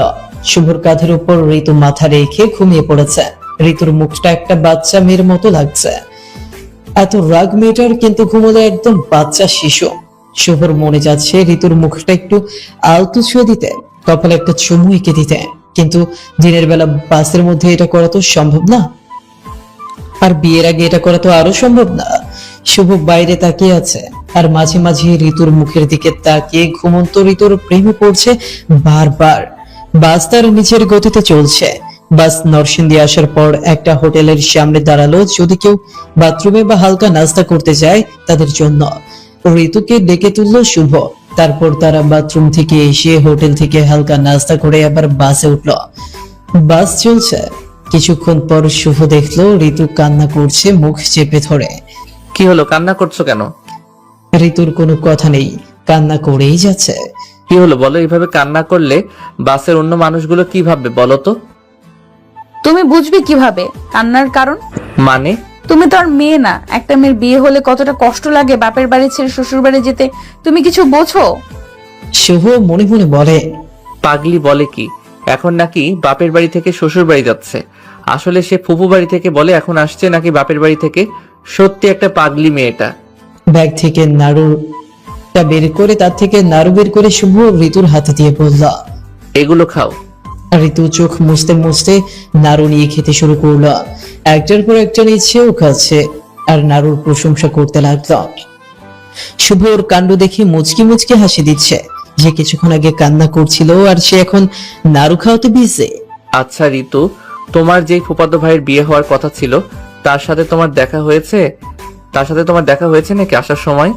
শুভর কাঁধের উপর ঋতু মাথা রেখে ঘুমিয়ে পড়েছে। ঋতুর মুখটা একটা বাচ্চা মেয়ের মতো লাগছে। এত রাগ মেয়েটার, কিন্তু ঘুমোলে একদম বাচ্চা শিশু। শুভর মনে যাচ্ছে ঋতুর মুখটা একটু আলতো ছুঁয়ে দিতে, কপালে একটা চুমু এঁকে দিতে, কিন্তু দিনের বেলা বাসের মধ্যে এটা করা তো সম্ভব না। আর বিয়ের আগে এটা করা তো আরো সম্ভব না। শুভ বাইরে তাকিয়ে আছে আর মাঝে মাঝে ঋতুর মুখের দিকে তাকিয়ে ঘুমন্ত ঋতুর প্রেমে পড়ছে বারবার। বাস তার নিচের গতিতে চলছে। বাস নরসিংদী আসার পর একটা হোটেলের সামনে দাঁড়ালো। যদি কেউ বাথরুমে বা হালকা নাস্তা করতে যায় তাদের জন্য। ঋতুকে ডেকে তুললো শুভ। তারপর তারা বাথরুম থেকে এসে হোটেল থেকে হালকা নাস্তা করে আবার বাসে উঠলো। বাস চলছে। কিছুক্ষণ পর শুভ দেখলো ঋতু কান্না করছে মুখ চেপে ধরে। কি হলো, কান্না করছো কেন? ঋতুর কোনো কথা নেই, কান্না করেই যাচ্ছে। কি হলো বলো? এইভাবে কান্না করলে বাসের অন্য মানুষগুলো কি ভাববে বলো তো? তুমি বুঝবে কিভাবে কান্নার কারণ? মানে? তুমি তো আর মেয়ে না। একটা মেয়ের বিয়ে হলে কতটা কষ্ট লাগে বাপের বাড়ি ছেড়ে শ্বশুর বাড়ি যেতে, তুমি কিছু বোঝো? শুভ মনে মনে বলে, পাগলি বলে কি? এখন নাকি বাপের বাড়ি থেকে শ্বশুর বাড়ি যাচ্ছে। আসলে সে ফুফু বাড়ি থেকে বলে এখন আসছে নাকি বাপের বাড়ি থেকে। সত্যি একটা পাগলি মেয়েটা। ব্যাগ থেকে নাড়ুটা বের করে তার থেকে নাড়ু বের করে শুভ ঋতুর হাতে দিয়ে বলল, এগুলো খাও। ঋতু চোখ মুছতে মুছতে নাড়ু নিয়ে খেতে শুরু করলো। একটার পর একটা নিচ্ছেও খাচ্ছে আর নাড়ুর প্রশংসা করতে লাগলো। শুভ ওর কাণ্ড দেখে মুচকি মুচকি হাসি দিচ্ছে। যে কিছুক্ষণ আগে কান্না করছিল আর সে এখন নাড়ু খাওয়াতে বিজে। আচ্ছা ঋতু, তোমার যেই ফুফাতো ভাইয়ের বিয়ে হওয়ার কথা ছিল তার সাথে তোমার দেখা হয়েছে? নাকি আসার সময়?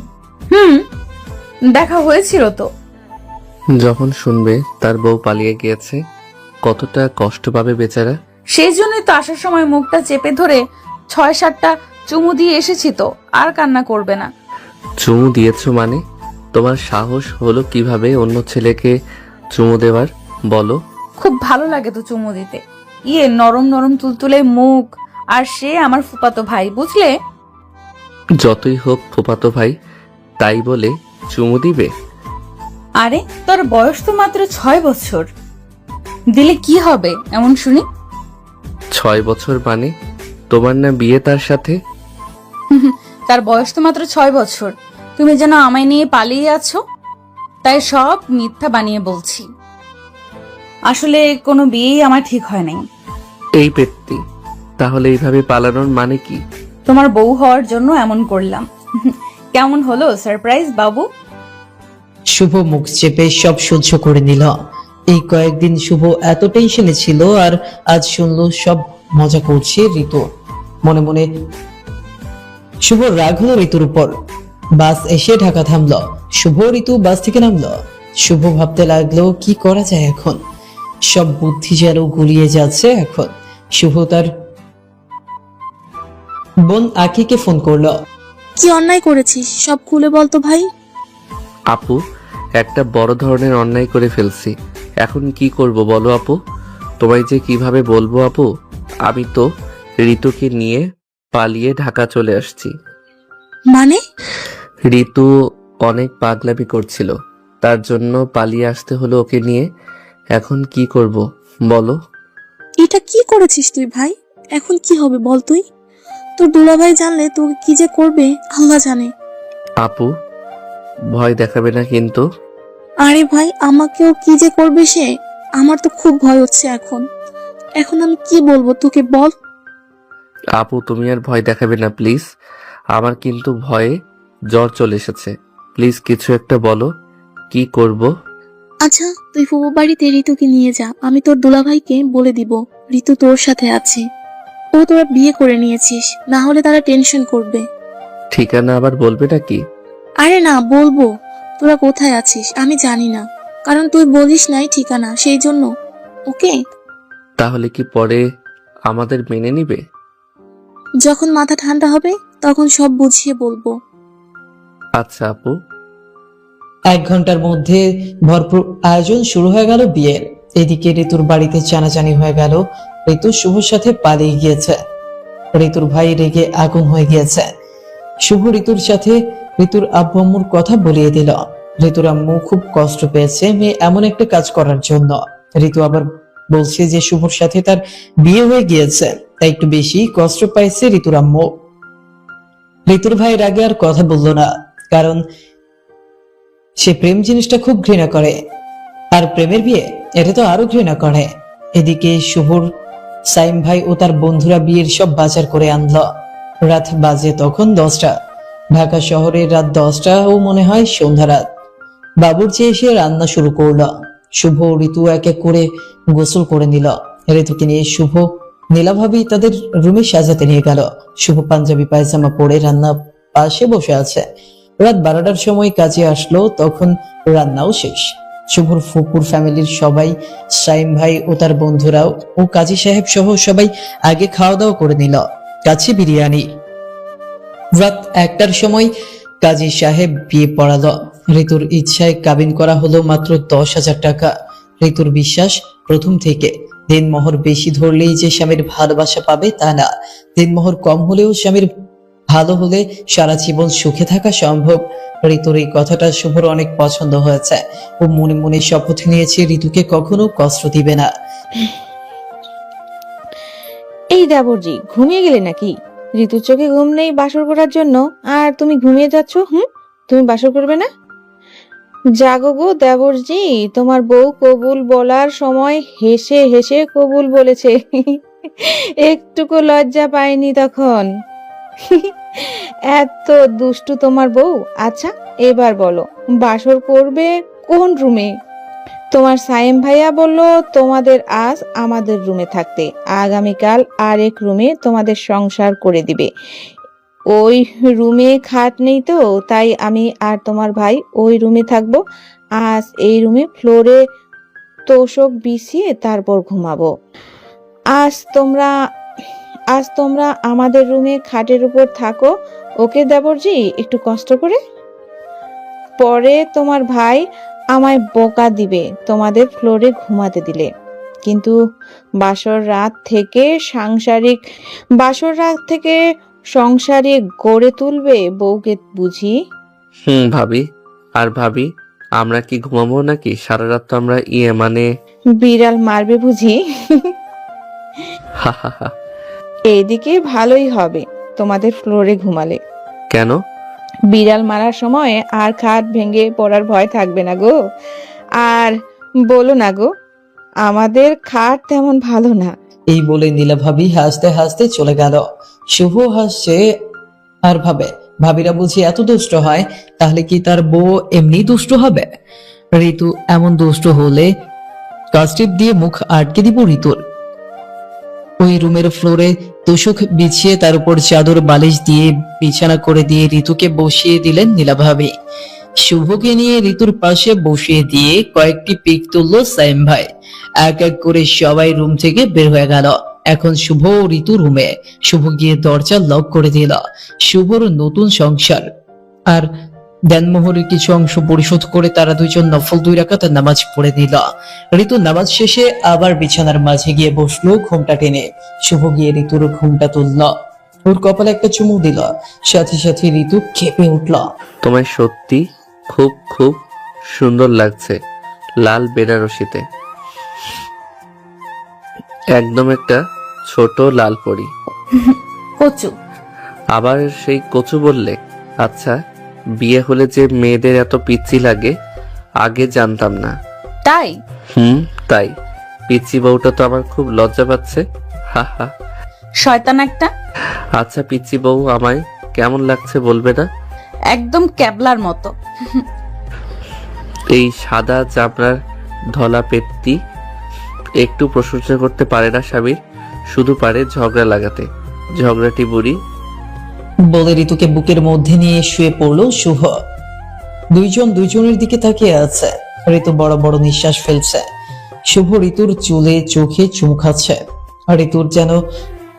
দেখা হয়েছিল তো। যখন শুনবে তার বউ পালিয়ে গিয়েছে কতটা কষ্ট পাবে বেচারা। সেই জন্যই তো আসার সময় মুখটা চেপে ধরে 6-7টা চুমু দিয়ে এসেছি তো, আর কান্না করবে না। চুমু দিয়েছো মানে? তোমার সাহস হলো কিভাবে অন্য ছেলেকে চুমু দেওয়ার বলো? খুব ভালো লাগে তো চুমু দিতে। নরম নরম তুলতুলে মুখ, আর সে আমার ফুফাতো ভাই, বুঝলে? যতই হোক ফুফাতো ভাই, তাই বলে চুমু দিবে? আরে তোর বয়স তো মাত্র 6 বছর, দিলে কি হবে এমন শুনি? 6 বছর মানে? তোমার না বিয়ে তার সাথে? তার বয়স তো মাত্র 6 বছর। তুমি যেন আমায় নিয়ে পালিয়ে আছো, তাই সব মিথ্যা বানিয়ে বলছি। আসলে কোনো বিয়েই আমার ঠিক হয় নাই। এই পেত্তি, তাহলে এইভাবে পালানোর মানে কি? তোমার বউ হওয়ার জন্য এমন করলাম। কেমন হলো সারপ্রাইজ বাবু? শুভ মুখ চেপে সব সহ্য করে নিল। এই কয়েকদিন শুভ এত টেনশনে ছিল আর আজ শুনলো সব মজা করছে ঋতু। মনে মনে শুভ রাগ হলো ঋতুর উপর। বাস এসে ঢাকা থামলো। শুভ ঋতু বাস থেকে নামলো। শুভ ভাবতে লাগলো কি করা যায় এখন। সব বুদ্ধি যেন গুলিয়ে যাচ্ছে এখন। শুভ তার বোন আখিকে ফোন করলো। কি অন্যায় করেছিস সব খুলে বল তো ভাই। আপু, একটা বড় ধরনের অন্যায় করে ফেলছি। এখন কি করব বলো আপু? তোমায় যে কিভাবে বলবো আপু? আমি তো ঋতুকে নিয়ে পালিয়ে ঢাকা চলে আসছি। মানে? ঋতু অনেক পাগলামি করছিল, তার জন্য পালিয়ে আসতে হলো ওকে নিয়ে। এখন কি করব বলো? এটা কি করেছিস তুই ভাই? এখন কি হবে বল তুই? তোর দুলাভাই জানলে তোকে কি যে করবে আল্লাহ জানে। আপু, ভয় দেখাবে না কিন্তু। আরে ভাই আমাকেও কি যে করবে সে, আমার তো খুব ভয় হচ্ছে এখন। এখন আমি কি বলবো তোকে বল। আপু, তুমি আর ভয় দেখাবে না প্লিজ। আমার কিন্তু ভয়ে জ্বর চলে এসেছে। প্লিজ কিছু একটা বলো, কি করব? আচ্ছা তুই ফুবু বাড়িতে ঋতুকে নিয়ে যা, আমি তোর দুলাভাইকে বলে দিব ঋতু তোর সাথে আছে। ও তোরা বিয়ে করে নিয়েছিস, না হলে তারা টেনশন করবে। ঠিকানা আবার বলবে নাকি? আরে না বলবো, তোরা কোথায় আছিস আমি জানি না, কারণ তুই বলিস নাই ঠিকানা সেই জন্য। ওকে? তাহলে কি পরে আমাদের মেনে নিবে? যখন মাথা ঠান্ডা হবে তখন সব বুঝিয়ে বলবো। আচ্ছা আপু। 1 ঘন্টার মধ্যে ভরপুর আয়োজন শুরু হয়ে গেল বিয়ের। এদিকে ঋতুর বাড়িতে জানাজানি হয়ে গেল ঋতু শুভর সাথে পালিয়ে গিয়েছে। ঋতুর ভাই রেগে আগুন হয়ে গিয়েছে। শুভ ঋতুর সাথে ঋতুর আব্বু আম্মুর কথা বলিয়ে দিল। ঋতুর আম্মু খুব কষ্ট পেয়েছে মেয়ে এমন একটা কাজ করার জন্য। ঋতু আবার বলছে যে শুভর সাথে তার বিয়ে হয়ে গিয়েছে, তাই একটু বেশি কষ্ট পাইছে ঋতুর আম্মু। ঋতুর ভাই রাগে আর কথা বললো না, কারণ সে প্রেম জিনিসটা খুব ঘৃণা করে, আর প্রেমের বিয়ে এটা তো আরো ঘৃণা করে। এদিকে শুভর সাইম ভাই ও তার বন্ধুরা বিয়ের সব বাজার করে আনলো। রাত বাজে তখন 10টা। ঢাকা শহরে রাত 10টা ও মনে হয় সন্ধ্যা রাত। বাবুর্চি এসে রান্না শুরু করলো। শুভ ও ঋতু এক এক করে গোসল করে নিল। ঋতুকে নিয়ে শুভ নীলাভাবি তাদের রুমে সাজাতে নিয়ে গেল। শুভ পাঞ্জাবি পায়জামা পরে রান্না পাশে বসে আছে। রাত 12টার সময় কাজে আসলো, তখন রান্নাও শেষ। শুভর ফুপুর ফ্যামিলির সবাই, সাইম ভাই ও তার বন্ধুরাও ও কাজী সাহেব সহ সবাই আগে খাওয়া দাওয়া করে নিল। কাছে বিরিয়ানি। রাত 1টার সময় কাজী সাহেব বিয়ে পড়ালো। ঋতুর ইচ্ছায় কাবিন করা হলো মাত্র 10,000 টাকা। ঋতুর বিশ্বাস প্রথম থেকে দিনমোহর বেশি ধরলেই যে স্বামীর ভালোবাসা পাবে তা না। দিনমোহর কম হলেও স্বামীর ভালো হলে সারা জীবন সুখে থাকা সম্ভব। ঋতুর এই কথাটা শুভর অনেক পছন্দ হয়েছে। ও মনে মনে শপথ নিয়েছে ঋতুকে কখনো কষ্ট দিবে না। এই দেবরজি, ঘুমিয়ে গেলে নাকি? ঋতুর চোখে ঘুম নেই বাসর করার জন্য, আর তুমি ঘুমিয়ে যাচ্ছ? তুমি বাসর করবে না? জাগো গো দেবরজি, তোমার বউ কবুল বলার সময় হেসে হেসে কবুল বলেছে। একটুকু লজ্জা পায়নি তখন। এত দুষ্টু তোমার বউ। আচ্ছা এবার বলো, বাসর করবে কোন রুমে? তোমার সাইম ভাইয়া বলল তোমাদের আজ আমাদের রুমে থাকতে, আগামীকাল আরেক রুমে তোমাদের সংসার করে দিবে। ওই রুমে খাট নেই তো, তাই আমি আর তোমার ভাই ওই রুমে থাকবো। আজ এই রুমে ফ্লোরে তোষক বিছিয়ে তারপর ঘুমাবো। আজ তোমরা আমাদের রুমে খাটের উপর থাকো, ওকে দেবরজি, একটু কষ্ট করে। পরে তোমার ভাই আমায় বোকা দিবে তোমাদের ফ্লোরে ঘুমাতে দিলে। কিন্তু বাসর রাত থেকে সংসারিক গড়ে তুলবে বউকে বুঝি। ভাবি। আর ভাবি, আমরা কি ঘুমাবো নাকি? সারা রাত তো আমরা বিড়াল মারবে বুঝি। হা। এইদিকে ভালোই হবে তোমাদের ফ্লোরে ঘুমালে। কেন? বিড়াল মারার সময় আর খাট ভেঙে পড়ার ভয় থাকবে না গো। আর বলো না গো, আমাদের খাট তেমন ভালো না। এই বলে নীলা ভাবি হাসতে হাসতে চলে গেল। শুভ হাসছে আর ভাবে, ভাবিরা বুঝি এত দুষ্ট হয়, তাহলে কি তার বউ এমনি দুষ্ট হবে? ঋতু এমন দুষ্ট হলে কাস্টিপ দিয়ে মুখ আটকে দিব ঋতুর। ওই রুমের ফ্লোরে তোষক বিছিয়ে তার উপর চাদর বালিশ দিয়ে বিছানা করে দিয়ে ঋতুকে বসিয়ে দিলেন নীলা ভাবি। শুভকে নিয়ে ঋতুর পাশে বসিয়ে দিয়ে কয়েকটি পিক তুললো সাইম ভাই। এক এক করে সবাই রুম থেকে বের হয়ে গেল। এখন শুভ ও ঋতু রুমে। শুভ গিয়ে দরজা লক করে দিল। শুভর নতুন সংসার আর দেনমোহরের কিছু অংশ পরিশোধ করে তারা দুইজন নফল 2 রাকাত নামাজ পড়ে নিল। ঋতু নামাজ শেষে আবার বিছানার মাঝে গিয়ে বসলো ঘুমটা টেনে। শুভ গিয়ে ঋতুর ঘুমটা তুলল, ওর কপালে একটা চুমু দিল। সাথে সাথে ঋতু কেঁপে উঠল। তোমায় সত্যি খুব খুব সুন্দর লাগছে লাল বেনারসিতে, একদম একটা ছোট লাল পরি। কচু। আবার সেই কচু বললে? আচ্ছা, বিয়ে হলে যে মেয়েদের এত পিচ্ছি লাগে আগে জানতাম না। তাই? তাই। পিচ্ছি বউটা তো আমার খুব লজ্জা পাচ্ছে। হা হা। শয়তান একটা। আচ্ছা পিচ্ছি বউ আমায় কেমন লাগছে বলবে না? একদম ক্যাবলার মতো। এই সাদা চামড়ার ধলা পেটটি একটু প্রশংসা করতে পারে না স্বামীর, শুধু পারে ঝগড়া লাগাতে। ঝগড়াটি বুড়ি। বলে ঋতুকে বুকের মধ্যে নিয়ে শুয়ে পড়লো শুভ। দুইজন দুইজনের দিকে তাকিয়ে আছে। ঋতু বড় বড় নিঃশ্বাস ফেলছে। শুভ ঋতুর চুলে চোখে চুমু খাচ্ছে। আর ঋতুর যেন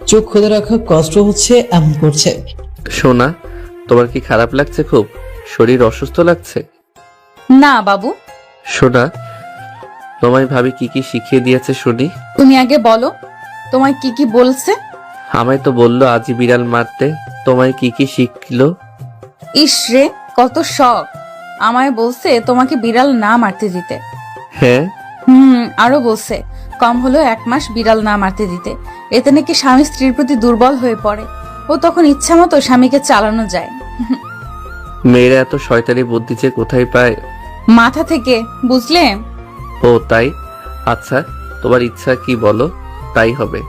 চোখ খুলে রাখা কষ্ট হচ্ছে এমন করছে। সোনা, তোমার কি খারাপ লাগছে? খুব শরীর অসুস্থ লাগছে? না বাবু। সোনা, তোমায় ভাবি কি কি শিখিয়ে দিয়েছে শুনি? তুমি আগে বলো, তোমায় কি কি বলছে? আমায় তো বললো আজই বিড়াল মারতে। তোমায় কি কি শিখলো? ইস রে, কত শখ। আমায় বলছে তোমাকে বিড়াল না মারতে দিতে। হ্যাঁ। আরো বলছে কম হলো 1 মাস বিড়াল না মারতে দিতে। এতে নাকি স্বামী স্ত্রীর প্রতি দুর্বল হয়ে পড়ে, ও তখন ইচ্ছা মতো স্বামীকে চালানো যায়। মেয়েরা এত শয়তানি বুদ্ধি যে কোথায় পায়? মাথা থেকে, বুঝলে? ও তাই? আচ্ছা, তোমার ইচ্ছা কি বলো, তাই হবে।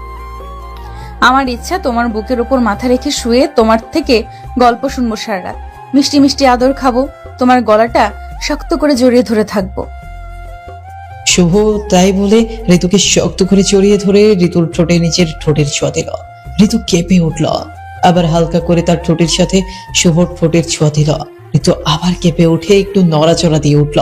আমার ইচ্ছা তোমার বুকের উপর মাথা রেখে শুয়ে তোমার থেকে গল্প শুনবো সারা রাত, মিষ্টি মিষ্টি আদর খাবো, তোমার গলাটা শক্ত করে জড়িয়ে ধরে থাকবো। শুভ তাই বলে ঋতুকে শক্ত করে জড়িয়ে ধরে ঋতুর ঠোঁটের নিচের ঠোঁটের ছোঁয়া দিল। ঋতু কেঁপে উঠল। আবার হালকা করে তার ঠোঁটের সাথে শুভর ঠোঁটের ছোঁয়া দিল। ঋতু আবার কেঁপে উঠে একটু নড়াচড়া দিয়ে উঠল।